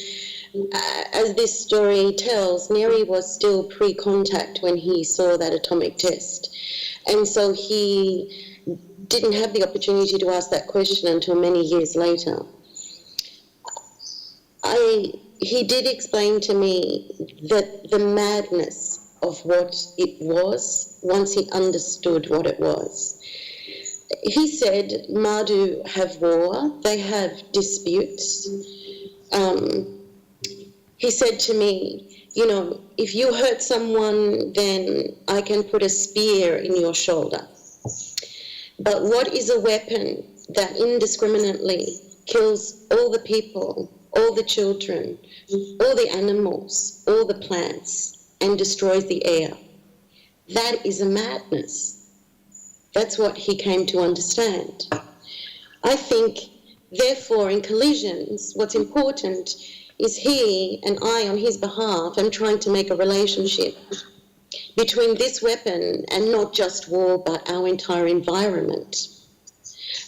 as this story tells, Nyeri was still pre-contact when he saw that atomic test. And so he didn't have the opportunity to ask that question until many years later. He did explain to me that the madness of what it was once he understood what it was. He said, Madu have war, they have disputes. He said to me, you know, if you hurt someone, then I can put a spear in your shoulder. But what is a weapon that indiscriminately kills all the people, all the children, all the animals, all the plants, and destroys the air? That is a madness. That's what he came to understand. I think, therefore, in collisions, what's important is he and I, on his behalf, am trying to make a relationship between this weapon and not just war, but our entire environment.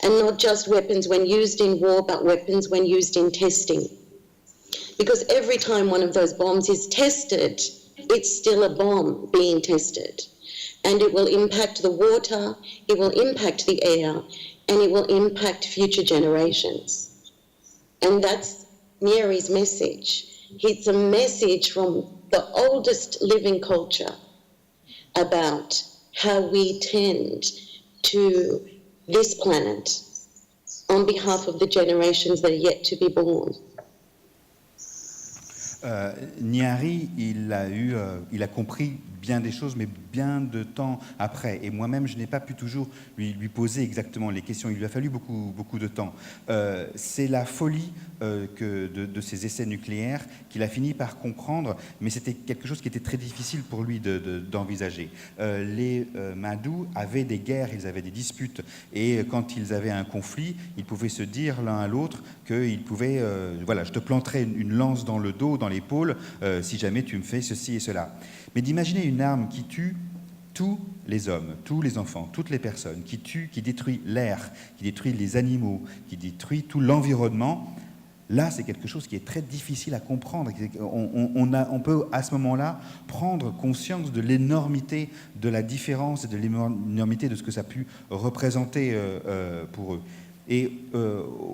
And not just weapons when used in war, but weapons when used in testing. Because every time one of those bombs is tested, it's still a bomb being tested. And it will impact the water, it will impact the air, and it will impact future generations. And that's Nyeri's message. It's a message from the oldest living culture about how we tend to this planet on behalf of the generations that are yet to be born. Nyari, il a compris bien des choses, mais bien de temps après. Et moi-même, je n'ai pas pu toujours lui poser exactement les questions. Il lui a fallu beaucoup de temps. C'est la folie de ces essais nucléaires qu'il a fini par comprendre, mais c'était quelque chose qui était très difficile pour lui d'envisager. Les Madous avaient des guerres, ils avaient des disputes, et quand ils avaient un conflit, ils pouvaient se dire l'un à l'autre qu'ils pouvaient, voilà, je te planterai une lance dans le dos, dans l'épaule, si jamais tu me fais ceci et cela. Mais d'imaginer une arme qui tue tous les hommes, tous les enfants, toutes les personnes, qui tue, qui détruit l'air, qui détruit les animaux, qui détruit tout l'environnement, là, c'est quelque chose qui est très difficile à comprendre. On peut, à ce moment-là, prendre conscience de l'énormité de la différence et de l'énormité de ce que ça a pu représenter pour eux. Et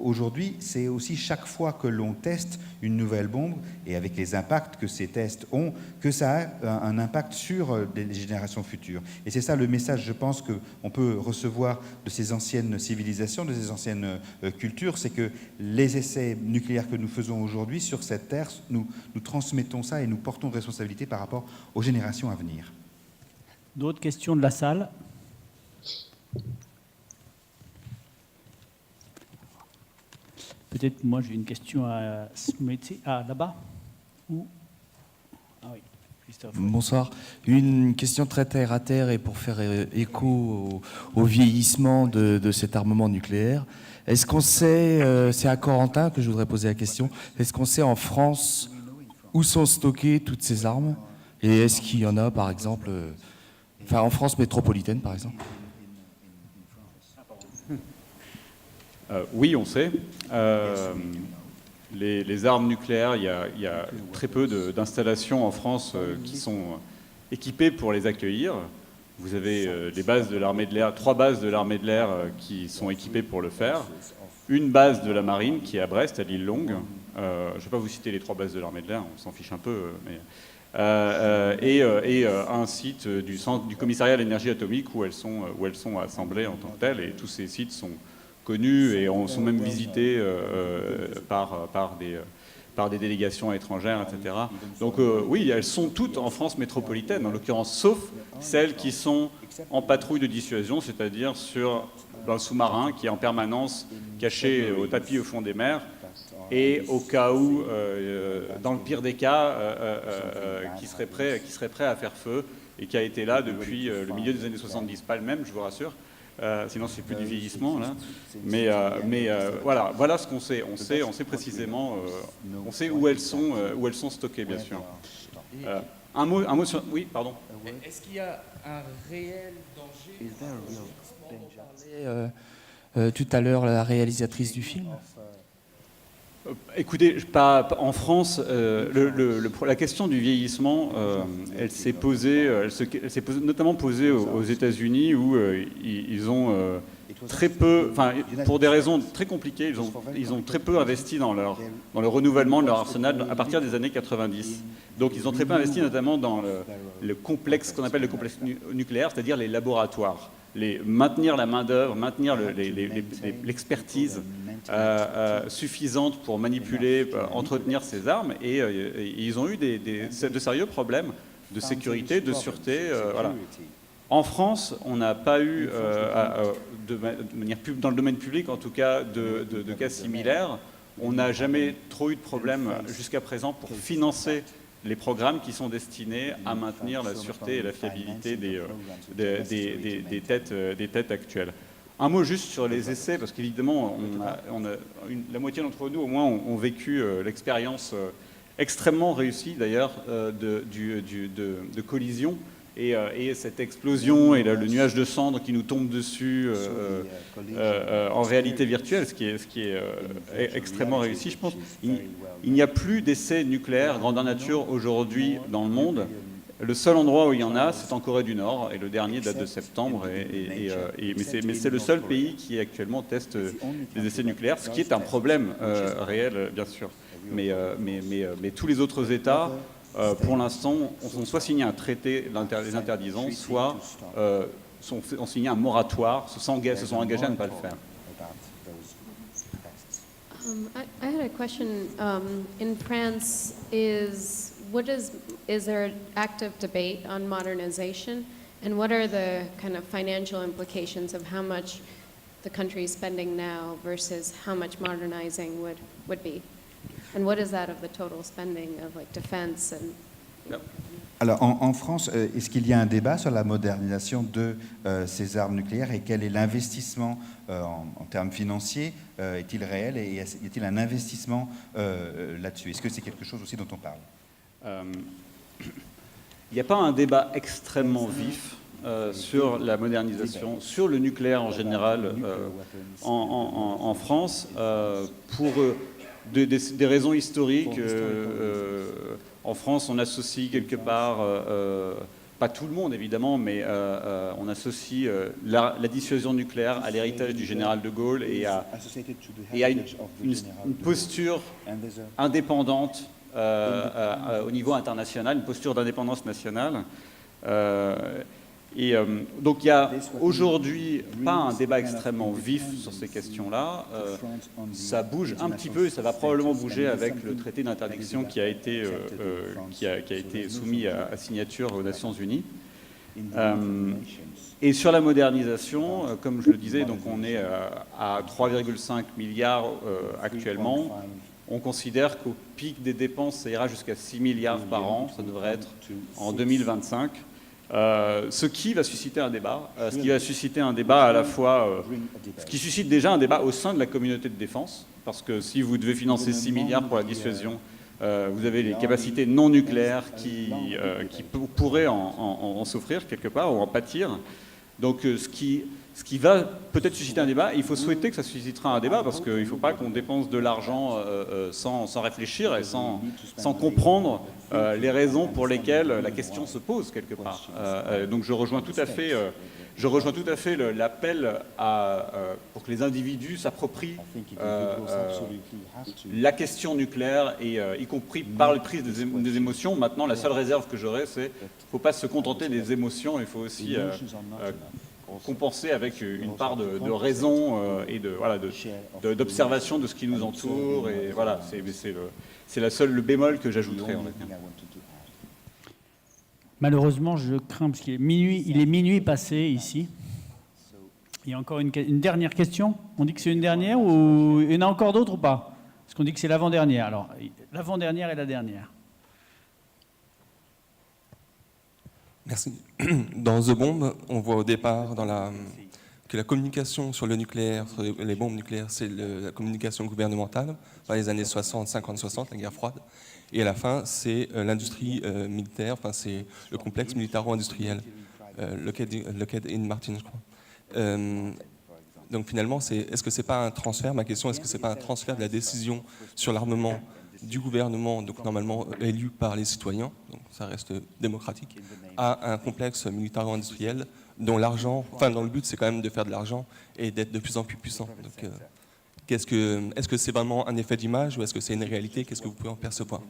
aujourd'hui, c'est aussi chaque fois que l'on teste une nouvelle bombe, et avec les impacts que ces tests ont, que ça a un impact sur les générations futures. Et c'est ça le message, je pense, qu'on peut recevoir de ces anciennes civilisations, de ces anciennes cultures, c'est que les essais nucléaires que nous faisons aujourd'hui sur cette Terre, nous transmettons ça et nous portons de responsabilité par rapport aux générations à venir. D'autres questions de la salle ? Peut-être moi j'ai une question à Smriti. Ah, là-bas ou... Ah oui, Christophe. Bonsoir. Une question très terre à terre et pour faire écho au vieillissement de cet armement nucléaire. Est-ce qu'on sait, c'est à Corentin que je voudrais poser la question, est-ce qu'on sait en France où sont stockées toutes ces armes? Et est-ce qu'il y en a par exemple Enfin, en France métropolitaine, par exemple. Oui, on sait. Les armes nucléaires, il y a très peu d'installations en France qui sont équipées pour les accueillir. Vous avez les bases de l'armée de l'air, 3 bases de l'armée de l'air qui sont équipées pour le faire. Une base de la marine qui est à Brest, à l'île Longue. Je ne vais pas vous citer les 3 bases de l'armée de l'air, on s'en fiche un peu. Et un site du commissariat à l'énergie atomique où elles sont assemblées en tant que telles. Et tous ces sites sont connus et sont même visités par des délégations étrangères, etc. Donc oui, elles sont toutes en France métropolitaine, en l'occurrence, sauf celles qui sont en patrouille de dissuasion, c'est-à-dire sur un sous-marin qui est en permanence caché au tapis au fond des mers, et au cas où, dans le pire des cas, qui serait prêt à faire feu, et qui a été là depuis le milieu des années 70, pas le même, je vous rassure. Sinon c'est plus du vieillissement là. Mais voilà ce qu'on sait. On sait précisément, on sait où elles sont stockées, bien sûr. Un mot sur. Oui, pardon. Est-ce qu'il y a un réel danger? On parlait tout à l'heure la réalisatrice du film. Écoutez, pas en France, la question du vieillissement, elle s'est posée, notamment posée aux États-Unis où ils ont très peu, enfin pour des raisons très compliquées, ils ont très peu investi dans le renouvellement de leur arsenal à partir des années 90. Donc ils ont très peu investi notamment dans le complexe, ce qu'on appelle le complexe nucléaire, c'est-à-dire les laboratoires. Maintenir la main-d'œuvre, maintenir l'expertise suffisante pour manipuler, entretenir ces armes, et ils ont eu de sérieux problèmes de sécurité, de sûreté. Voilà. En France, on n'a pas eu, dans le domaine public en tout cas, de cas similaires. On n'a jamais trop eu de problèmes jusqu'à présent pour financer les programmes qui sont destinés à maintenir la sûreté et la fiabilité des têtes actuelles. Un mot juste sur les essais, parce qu'évidemment, la moitié d'entre nous, au moins, ont vécu l'expérience extrêmement réussie, d'ailleurs, de collision. Et cette explosion et le nuage de cendres qui nous tombe dessus en réalité virtuelle, ce qui est extrêmement réussi, je pense. Il n'y a plus d'essais nucléaires grandeur nature aujourd'hui dans le monde. Le seul endroit où il y en a, c'est en Corée du Nord, et le dernier date de septembre. Mais c'est le seul pays qui actuellement teste des essais nucléaires, ce qui est un problème réel, bien sûr. Mais tous les autres États, pour l'instant, ont soit signé un traité les interdisant, soit ont signé un moratoire, se sont engagés à ne pas le faire. I had a question. In France, is there active debate on modernization, and what are the kind of financial implications of how much the country is spending now versus how much modernizing would be? And what is that of the total spending of like defense and? Yep. Alors en France, est-ce qu'il y a un débat sur la modernisation de ces armes nucléaires, et quel est l'investissement en termes financiers? Est-il réel, et y a-t-il un investissement là-dessus? Est-ce que c'est quelque chose aussi dont on parle? Il n'y a pas un débat extrêmement vif sur la modernisation, sur le nucléaire en général en France, pour des raisons historiques. En France, on associe quelque part, pas tout le monde évidemment, mais on associe la dissuasion nucléaire à l'héritage du général de Gaulle et à une posture indépendante au niveau international, une posture d'indépendance nationale. Donc il n'y a aujourd'hui pas un débat extrêmement vif sur ces questions-là. Ça bouge un petit peu, et ça va probablement bouger avec le traité d'interdiction qui a été soumis à signature aux Nations Unies. Et sur la modernisation, comme je le disais, donc on est à 3,5 milliards actuellement. On considère qu'au pic des dépenses, ça ira jusqu'à 6 milliards par an, ça devrait être en 2025. Ce qui va susciter un débat, ce qui va susciter un débat à la fois, ce qui suscite déjà un débat au sein de la communauté de défense, parce que si vous devez financer 6 milliards pour la dissuasion, vous avez les capacités non nucléaires qui pourraient en souffrir quelque part ou en pâtir. Donc ce qui va peut-être susciter un débat, il faut souhaiter que ça suscitera un débat parce qu'il ne faut pas qu'on dépense de l'argent sans réfléchir et sans comprendre les raisons pour lesquelles la question se pose quelque part. Donc je rejoins tout à fait l'appel pour que les individus s'approprient la question nucléaire, et y compris par le prise des émotions. Maintenant, la seule réserve que j'aurais, c'est qu'il ne faut pas se contenter des émotions, il faut aussi compenser avec une part de raison et d'observation de ce qui nous entoure. Et voilà, c'est le bémol que j'ajouterais. Malheureusement, je crains, parce qu'il est minuit passé ici. Il y a encore une dernière question. On dit que c'est une dernière, ou il y en a encore d'autres ou pas? Parce qu'on dit que c'est l'avant-dernière. Alors, l'avant-dernière et la dernière. Merci. Dans The Bomb, on voit au départ que la communication sur le nucléaire, sur les bombes nucléaires, c'est la communication gouvernementale dans les années 60, 50, 60, la guerre froide. Et à la fin, c'est l'industrie militaire, enfin c'est le complexe militaro-industriel, Lockheed Martin, je crois. Donc finalement, est-ce que c'est pas un transfert, ma question, est-ce que c'est pas un transfert de la décision sur l'armement du gouvernement, donc normalement élu par les citoyens, donc ça reste démocratique, à un complexe militaro-industriel dont le but c'est quand même de faire de l'argent et d'être de plus en plus puissant. Donc, est-ce que c'est vraiment un effet d'image ou est-ce que c'est une réalité? Qu'est-ce que vous pouvez en percevoir?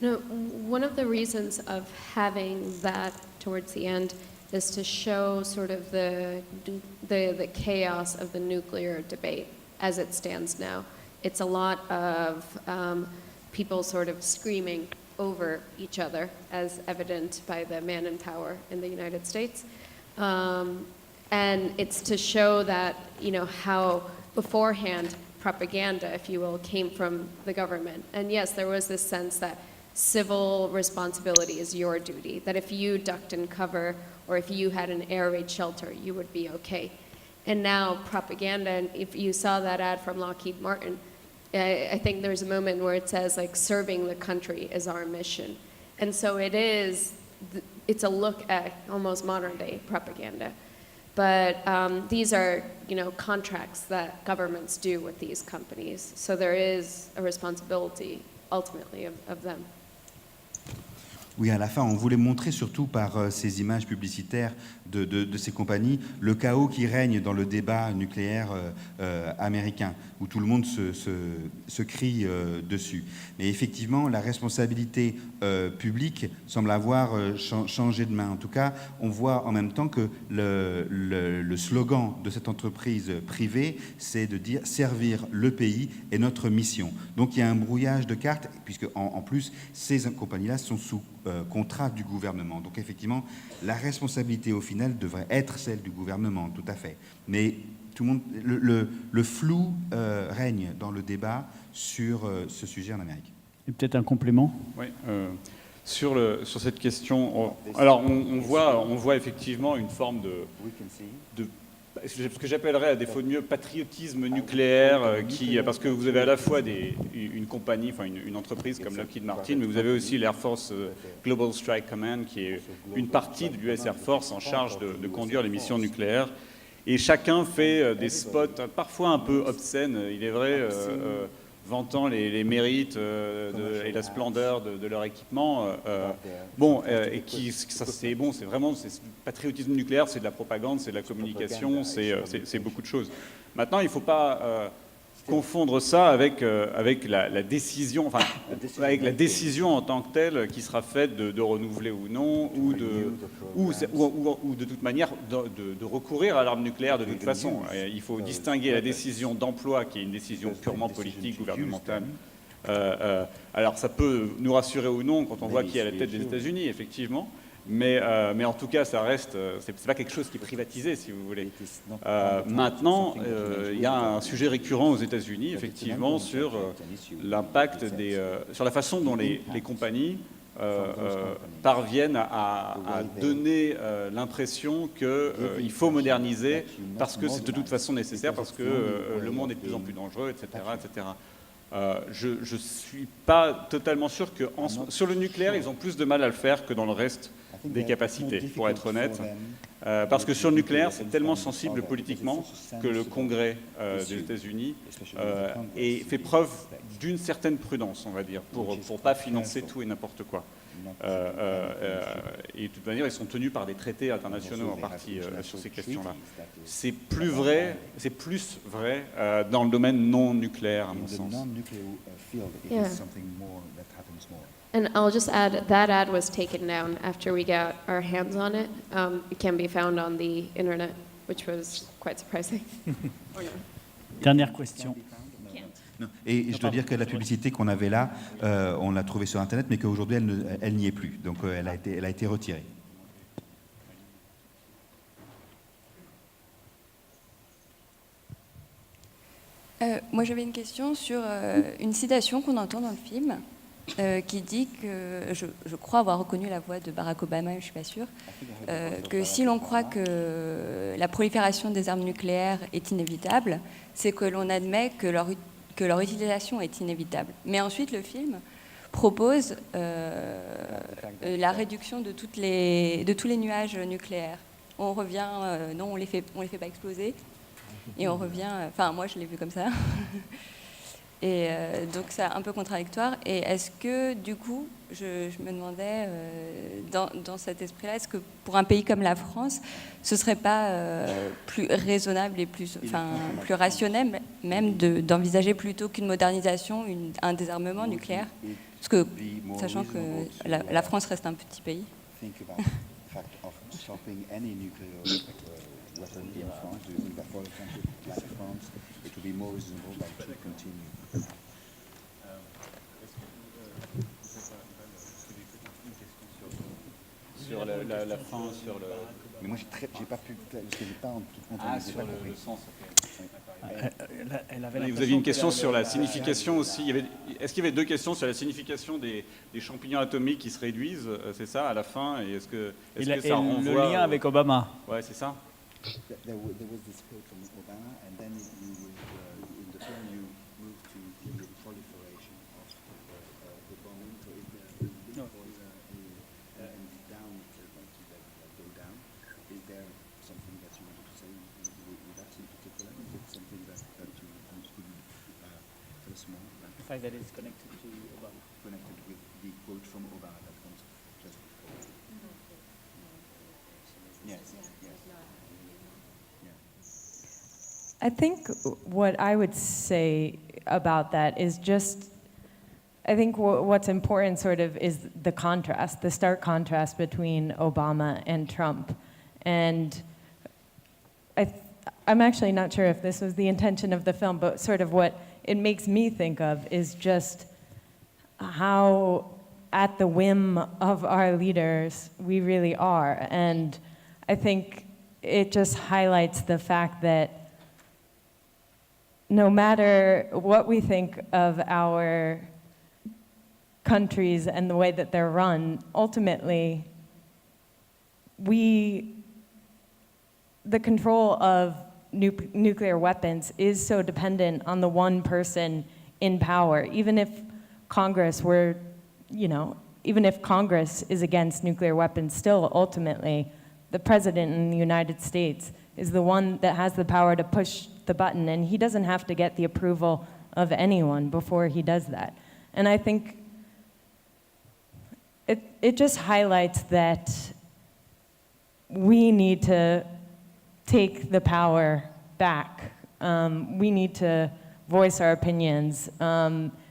No, one of the reasons of having that towards the end is to show sort of the chaos of the nuclear debate as it stands now. It's a lot of people sort of screaming over each other, as evident by the man in power in the United States. And it's to show that, how beforehand propaganda, if you will, came from the government. And yes, there was this sense that civil responsibility is your duty, that if you ducked in cover or if you had an air raid shelter, you would be okay. And now propaganda, and if you saw that ad from Lockheed Martin, I think there's a moment where it says, like, serving the country is our mission. And so it's a look at almost modern day propaganda. But these are, contracts that governments do with these companies. So there is a responsibility, ultimately, of them. Oui, à la fin, on voulait montrer surtout par ces images publicitaires de ces compagnies le chaos qui règne dans le débat nucléaire américain, où tout le monde se crie dessus. Mais effectivement, la responsabilité publique semble avoir changé de main. En tout cas, on voit en même temps que le slogan de cette entreprise privée, c'est de dire « servir le pays est notre mission ». Donc il y a un brouillage de cartes, puisque en plus, ces compagnies-là sont sous contrat du gouvernement. Donc effectivement, la responsabilité au final devrait être celle du gouvernement, tout à fait. Mais tout le monde, le flou règne dans le débat sur ce sujet en Amérique. Et peut-être un complément? Oui, sur cette question, alors on voit effectivement une forme de ce que j'appellerais, à défaut de mieux, patriotisme nucléaire, parce que vous avez à la fois une compagnie, enfin une entreprise comme Lockheed Martin, mais vous avez aussi l'Air Force Global Strike Command, qui est une partie de l'US Air Force en charge de conduire les missions nucléaires. Et chacun fait des spots parfois un peu obscènes, il est vrai, vantant les mérites et la splendeur de leur équipement. C'est vraiment c'est patriotisme nucléaire, c'est de la propagande, c'est de la communication, c'est beaucoup de choses. Maintenant, il ne faut pas confondre ça avec la décision, avec la décision en tant que telle qui sera faite de renouveler ou non, ou de toute manière de recourir à l'arme nucléaire de toute façon. Il faut distinguer la décision d'emploi, qui est une décision purement politique, gouvernementale, Alors ça peut nous rassurer ou non quand on voit qui est à la tête des États-Unis, effectivement, mais en tout cas, ça reste, c'est pas quelque chose qui est privatisé, si vous voulez. Maintenant, il y a un sujet récurrent aux États-Unis, effectivement, sur l'impact sur la façon dont les compagnies parviennent à donner l'impression qu'il faut moderniser parce que c'est de toute façon nécessaire, parce que le monde est de plus en plus dangereux, etc. etc. Je ne suis pas totalement sûr que sur le nucléaire, ils ont plus de mal à le faire que dans le reste des capacités, pour être honnête. Parce que sur le nucléaire, c'est tellement sensible politiquement que le Congrès des États-Unis fait preuve d'une certaine prudence, on va dire, pour ne pas financer tout et n'importe quoi. Et de toute manière, ils sont tenus par des traités internationaux en partie sur ces questions-là. C'est plus vrai dans le domaine non nucléaire, à mon sens. Yeah. And I'll just add, that ad was taken down after we got our hands on it. It can be found on the internet, which was quite surprising. Or no. Dernière question. Non. Et je dois dire que la publicité qu'on avait là, on l'a trouvée sur Internet, mais qu'aujourd'hui, elle n'y est plus. Donc, elle a été retirée. Moi, j'avais une question sur une citation qu'on entend dans le film qui dit que, je crois avoir reconnu la voix de Barack Obama, je ne suis pas sûre, que si l'on croit que la prolifération des armes nucléaires est inévitable, c'est que l'on admet que leur utilisation est inévitable. Mais ensuite, le film propose la réduction de tous les nuages nucléaires. On revient, non, on les fait pas exploser, et on revient, enfin moi je l'ai vu comme ça, et donc c'est un peu contradictoire. Et est-ce que du coup, je me demandais, dans cet esprit-là, est-ce que pour un pays comme la France, ce serait pas plus raisonnable et plus rationnel même d'envisager plutôt qu'une modernisation, un désarmement nucléaire, parce que sachant que la France reste un petit pays. Sur la fin, sur le... Mais moi, j'ai pas pu, parce que j'ai pas entendu. sur le sens. Elle avait vous aviez une question sur la signification aussi. Est-ce qu'il y avait deux questions sur la signification des champignons atomiques qui se réduisent, c'est ça, à la fin, et est-ce que ça renvoie... Le lien avec Obama. Ouais, c'est ça. There was this quote from Obama, and then in the film you move to the proliferation of the bombing. So and down go down. Is there something that you wanted to say with that in particular? Is it something that you could tell us more about? The fact that it's connected to Obama. Connected with the quote from Obama that comes just before. Yes. I think what I would say about that is just, I think what's important sort of is the contrast, the stark contrast between Obama and Trump. And I'm actually not sure if this was the intention of the film, but sort of what it makes me think of is just how at the whim of our leaders we really are. And I think it just highlights the fact that no matter what we think of our countries and the way that they're run, ultimately, the control of nuclear weapons is so dependent on the one person in power. Even if Congress were, even if Congress is against nuclear weapons, still ultimately, the president in the United States is the one that has the power to push the button, and he doesn't have to get the approval of anyone before he does that. And I think it just highlights that we need to take the power back. We need to voice our opinions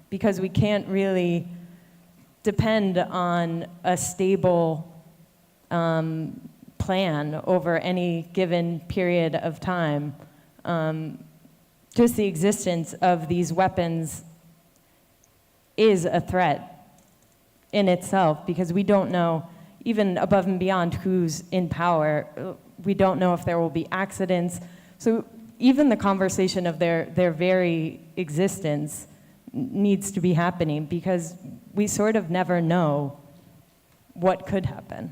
because we can't really depend on a stable plan over any given period of time. Just the existence of these weapons is a threat in itself, because we don't know, even above and beyond who's in power, we don't know if there will be accidents. So even the conversation of their very existence needs to be happening, because we sort of never know what could happen.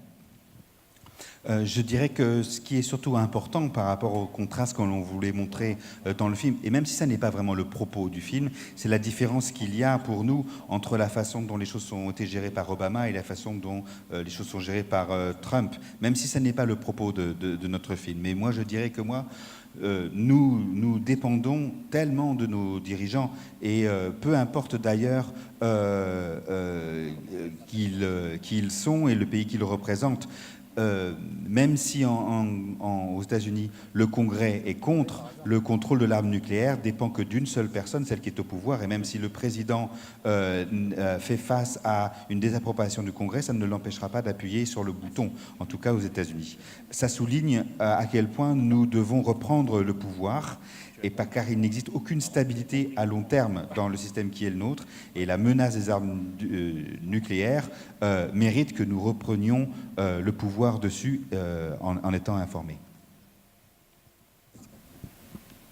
Je dirais que ce qui est surtout important par rapport au contraste que l'on voulait montrer dans le film, et même si ça n'est pas vraiment le propos du film, c'est la différence qu'il y a pour nous entre la façon dont les choses ont été gérées par Obama et la façon dont les choses sont gérées par Trump, même si ça n'est pas le propos de notre film. Mais moi, je dirais que nous dépendons tellement de nos dirigeants, et peu importe d'ailleurs qui ils sont et le pays qu'ils représentent. Même si aux États-Unis, le Congrès est contre, le contrôle de l'arme nucléaire dépend que d'une seule personne, celle qui est au pouvoir. Et même si le président fait face à une désapprobation du Congrès, ça ne l'empêchera pas d'appuyer sur le bouton, en tout cas aux États-Unis. Ça souligne à quel point nous devons reprendre le pouvoir, car il n'existe aucune stabilité à long terme dans le système qui est le nôtre, et la menace des armes nucléaires mérite que nous reprenions le pouvoir dessus en étant informés.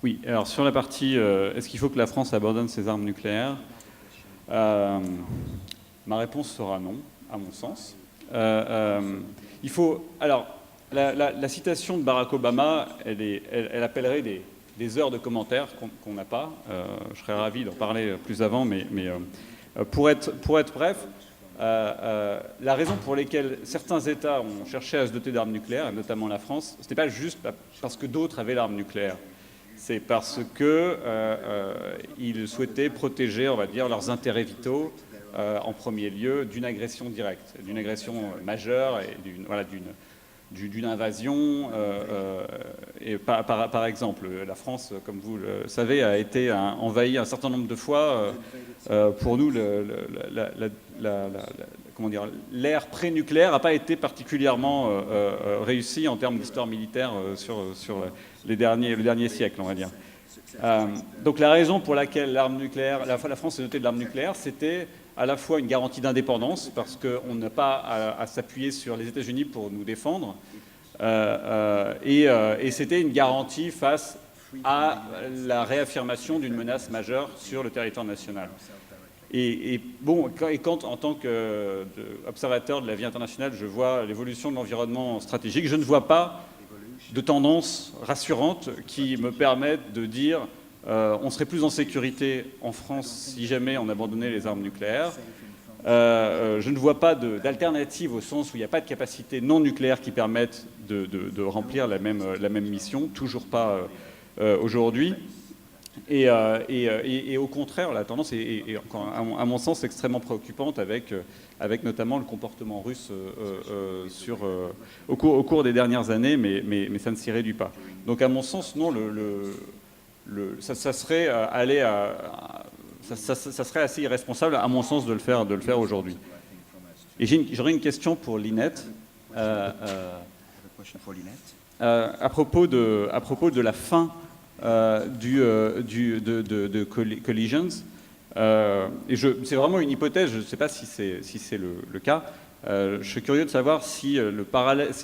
Oui, alors sur la partie est-ce qu'il faut que la France abandonne ses armes nucléaires, ma réponse sera non, à mon sens. Il faut, alors, la citation de Barack Obama, elle appellerait des heures de commentaires qu'on n'a pas. Je serais ravi d'en parler plus avant, mais pour être bref, la raison pour laquelle certains États ont cherché à se doter d'armes nucléaires, et notamment la France, ce n'était pas juste parce que d'autres avaient l'arme nucléaire. C'est parce qu'ils souhaitaient protéger, on va dire, leurs intérêts vitaux, en premier lieu, d'une agression directe, d'une agression majeure et d'une invasion. Et par exemple, la France, comme vous le savez, a été envahie un certain nombre de fois. Pour nous, l'ère pré-nucléaire n'a pas été particulièrement réussie en termes d'histoire militaire sur le dernier siècle, on va dire. Donc la raison pour laquelle la France s'est dotée de l'arme nucléaire, c'était à la fois une garantie d'indépendance, parce qu'on n'a pas à s'appuyer sur les États-Unis pour nous défendre, et c'était une garantie face à la réaffirmation d'une menace majeure sur le territoire national. Et quand, en tant qu'observateur de la vie internationale, je vois l'évolution de l'environnement stratégique, je ne vois pas de tendance rassurante qui me permette de dire on serait plus en sécurité en France si jamais on abandonnait les armes nucléaires. Je ne vois pas d'alternative au sens où il n'y a pas de capacité non nucléaire qui permette de remplir la même mission, toujours pas aujourd'hui. Et au contraire, la tendance est à mon sens extrêmement préoccupante avec notamment le comportement russe au cours des dernières années, mais ça ne s'y réduit pas. Donc à mon sens, non, ça serait ça serait assez irresponsable, à mon sens, de le faire aujourd'hui. Et j'aurais une question pour Lynette. À propos de la fin de Collisions, et c'est vraiment une hypothèse, je ne sais pas si c'est le cas. Je suis curieux de savoir s'il y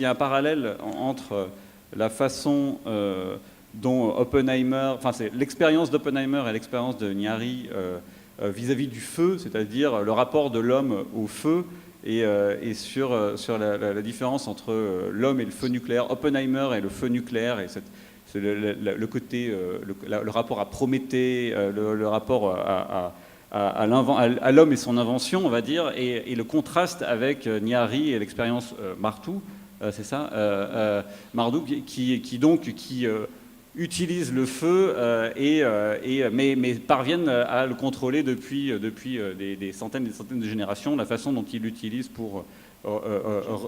a un parallèle entre la façon dont Oppenheimer, enfin c'est l'expérience d'Oppenheimer et l'expérience de Nyari vis-à-vis du feu, c'est-à-dire le rapport de l'homme au feu, et sur la différence entre l'homme et le feu nucléaire, Oppenheimer et le feu nucléaire, et le côté, le rapport à Prométhée, le rapport à l'homme et son invention, on va dire, et le contraste avec Nyari et l'expérience Martou, c'est ça, Mardou, qui utilisent le feu mais parviennent à le contrôler depuis des centaines et des centaines de générations, la façon dont ils l'utilisent pour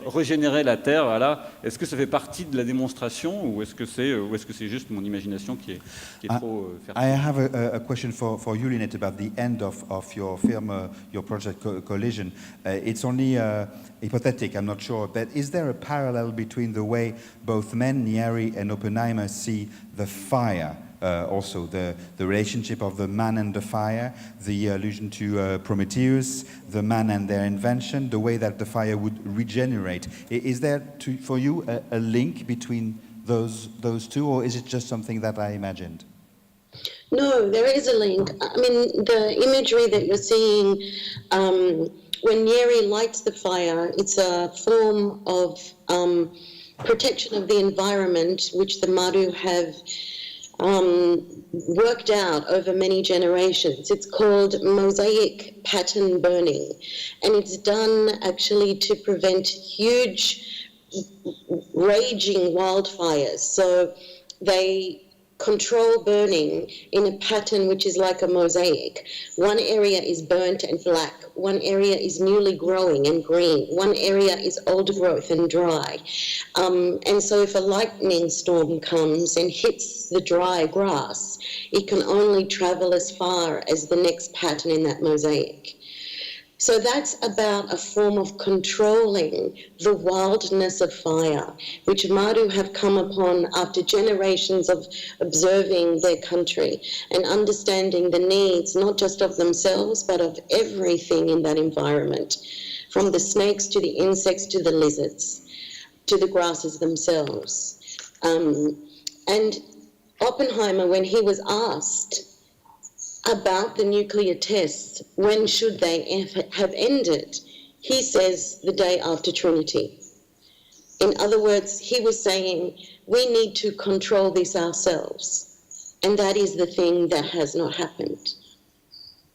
régénérer la Terre. Voilà. Est-ce que ça fait partie de la démonstration, ou est-ce que c'est juste mon imagination qui est trop fertile? I have a question for you, Lynette, about the end of your film, your project Collision. It's only hypothetic, I'm not sure, but is there a parallel between the way both men, Nyari and Oppenheimer, see the fire also the relationship of the man and the fire, the allusion to Prometheus, the man and their invention, the way that the fire would regenerate. Is there, for you, a link between those two, or is it just something that I imagined? No, there is a link. I mean, the imagery that you're seeing when Nyeri lights the fire, it's a form of protection of the environment, which the Maru have worked out over many generations. It's called mosaic pattern burning, and it's done actually to prevent huge raging wildfires. So they control burning in a pattern which is like a mosaic. One area is burnt and black, one area is newly growing and green, one area is old growth and dry. And so if a lightning storm comes and hits the dry grass, it can only travel as far as the next pattern in that mosaic. So that's about a form of controlling the wildness of fire, which Maru have come upon after generations of observing their country and understanding the needs, not just of themselves, but of everything in that environment, from the snakes to the insects to the lizards, to the grasses themselves. And Oppenheimer, when he was asked about the nuclear tests, when should they have ended, he says the day after Trinity. In other words, he was saying we need to control this ourselves, and that is the thing that has not happened.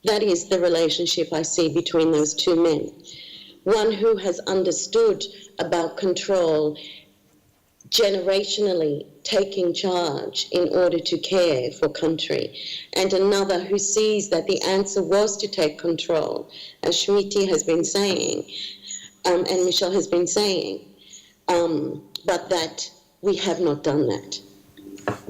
That is the relationship I see between those two men. One who has understood about control, generationally taking charge in order to care for country, and another who sees that the answer was to take control, as Shmiti has been saying, and Michelle has been saying, but that we have not done that.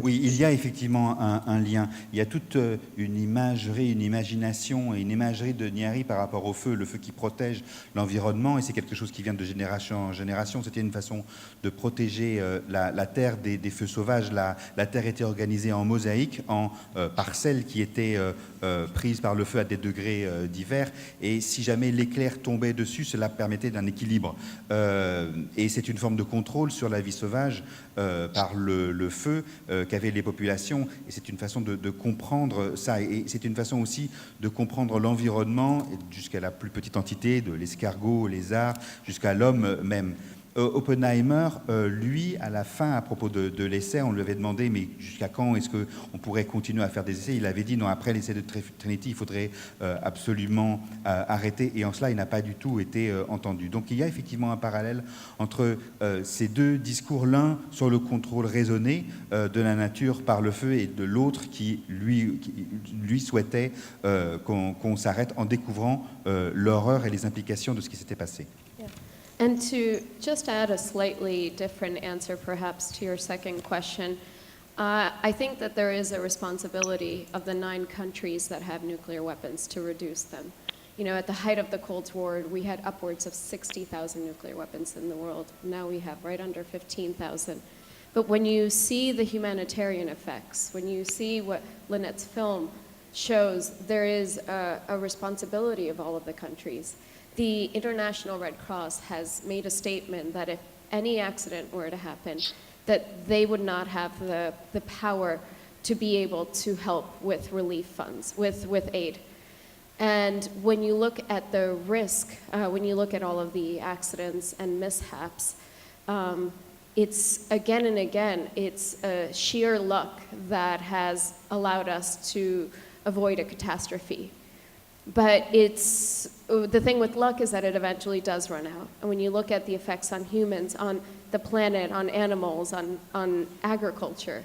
Oui, il y a effectivement un lien. Il y a toute une imagerie, une imagination et une imagerie de Nyeri par rapport au feu, le feu qui protège l'environnement, et c'est quelque chose qui vient de génération en génération. C'était une façon de protéger la terre des feux sauvages. La terre était organisée en mosaïque, en parcelles qui étaient prises par le feu à des degrés divers, et si jamais l'éclair tombait dessus, cela permettait d'un équilibre. Et c'est une forme de contrôle sur la vie sauvage par le feu qu'avaient les populations, et c'est une façon de comprendre ça, et c'est une façon aussi de comprendre l'environnement jusqu'à la plus petite entité, de l'escargot, au lézard, jusqu'à l'homme même. Oppenheimer, lui, à la fin, à propos de l'essai, on lui avait demandé mais jusqu'à quand est-ce qu'on pourrait continuer à faire des essais. Il avait dit non, après l'essai de Trinity, il faudrait absolument arrêter, et en cela, il n'a pas du tout été entendu. Donc il y a effectivement un parallèle entre ces deux discours, l'un sur le contrôle raisonné de la nature par le feu, et de l'autre qui lui souhaitait qu'on s'arrête en découvrant l'horreur et les implications de ce qui s'était passé. And to just add a slightly different answer perhaps to your second question, I think that there is a responsibility of the 9 countries that have nuclear weapons to reduce them. You know, at the height of the Cold War, we had upwards of 60,000 nuclear weapons in the world. Now we have right under 15,000. But when you see the humanitarian effects, when you see what Lynette's film shows, there is a responsibility of all of the countries. The International Red Cross has made a statement that if any accident were to happen, that they would not have the power to be able to help with relief funds, with aid. And when you look at the risk, when you look at all of the accidents and mishaps, it's again and again, it's sheer luck that has allowed us to avoid a catastrophe. But it's, the thing with luck is that it eventually does run out. And when you look at the effects on humans, on the planet, on animals, on agriculture,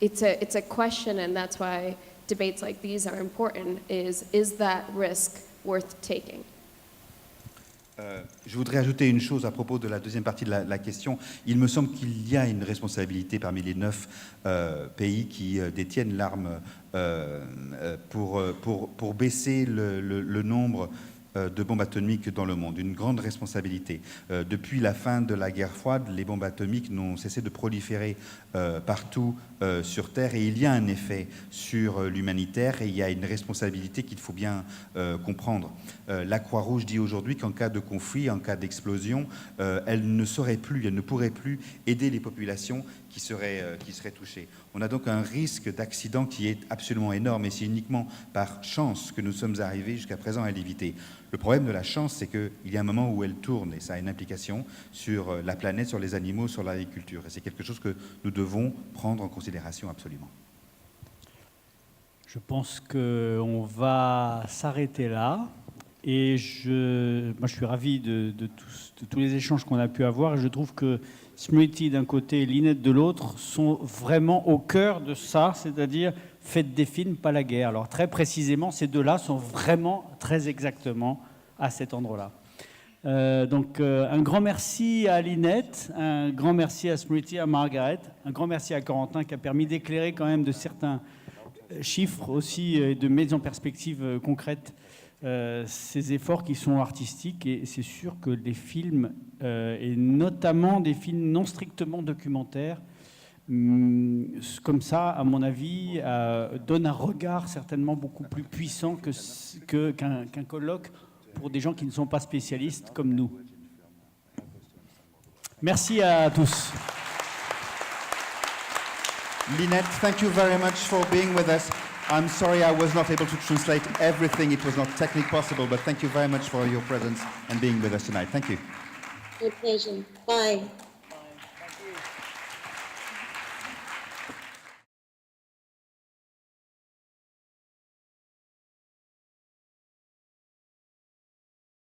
it's a question, and that's why debates like these are important, is that risk worth taking? Je voudrais ajouter une chose à propos de la deuxième partie de la question. Il me semble qu'il y a une responsabilité parmi les 9 pays qui détiennent l'arme pour baisser le nombre de bombes atomiques dans le monde, une grande responsabilité. Depuis la fin de la guerre froide, les bombes atomiques n'ont cessé de proliférer partout sur Terre, et il y a un effet sur l'humanitaire, et il y a une responsabilité qu'il faut bien comprendre. La Croix-Rouge dit aujourd'hui qu'en cas de conflit, en cas d'explosion, elle ne pourrait plus aider les populations qui seraient touchées. On a donc un risque d'accident qui est absolument énorme, et c'est uniquement par chance que nous sommes arrivés jusqu'à présent à l'éviter. Le problème de la chance, c'est qu'il y a un moment où elle tourne, et ça a une implication sur la planète, sur les animaux, sur l'agriculture. Et c'est quelque chose que nous devons prendre en considération absolument. Je pense qu'on va s'arrêter là. Et moi, je suis ravi de tous les échanges qu'on a pu avoir. Et je trouve que Smriti d'un côté et Lynette de l'autre sont vraiment au cœur de ça, c'est-à-dire faites des films, pas la guerre. Alors très précisément, ces deux-là sont vraiment très exactement à cet endroit-là. Donc un grand merci à Lynette, un grand merci à Smriti, à Margaret, un grand merci à Corentin qui a permis d'éclairer quand même de certains chiffres aussi et de mettre en perspective concrète ces efforts qui sont artistiques. Et c'est sûr que les films, et notamment des films non strictement documentaires, comme ça, à mon avis, donnent un regard certainement beaucoup plus puissant qu'un colloque pour des gens qui ne sont pas spécialistes comme nous. Merci à tous. Lynette, thank you very much for being with us. I'm sorry I was not able to translate everything. It was not technically possible, but thank you very much for your presence and being with us tonight. Thank you. My pleasure. Bye.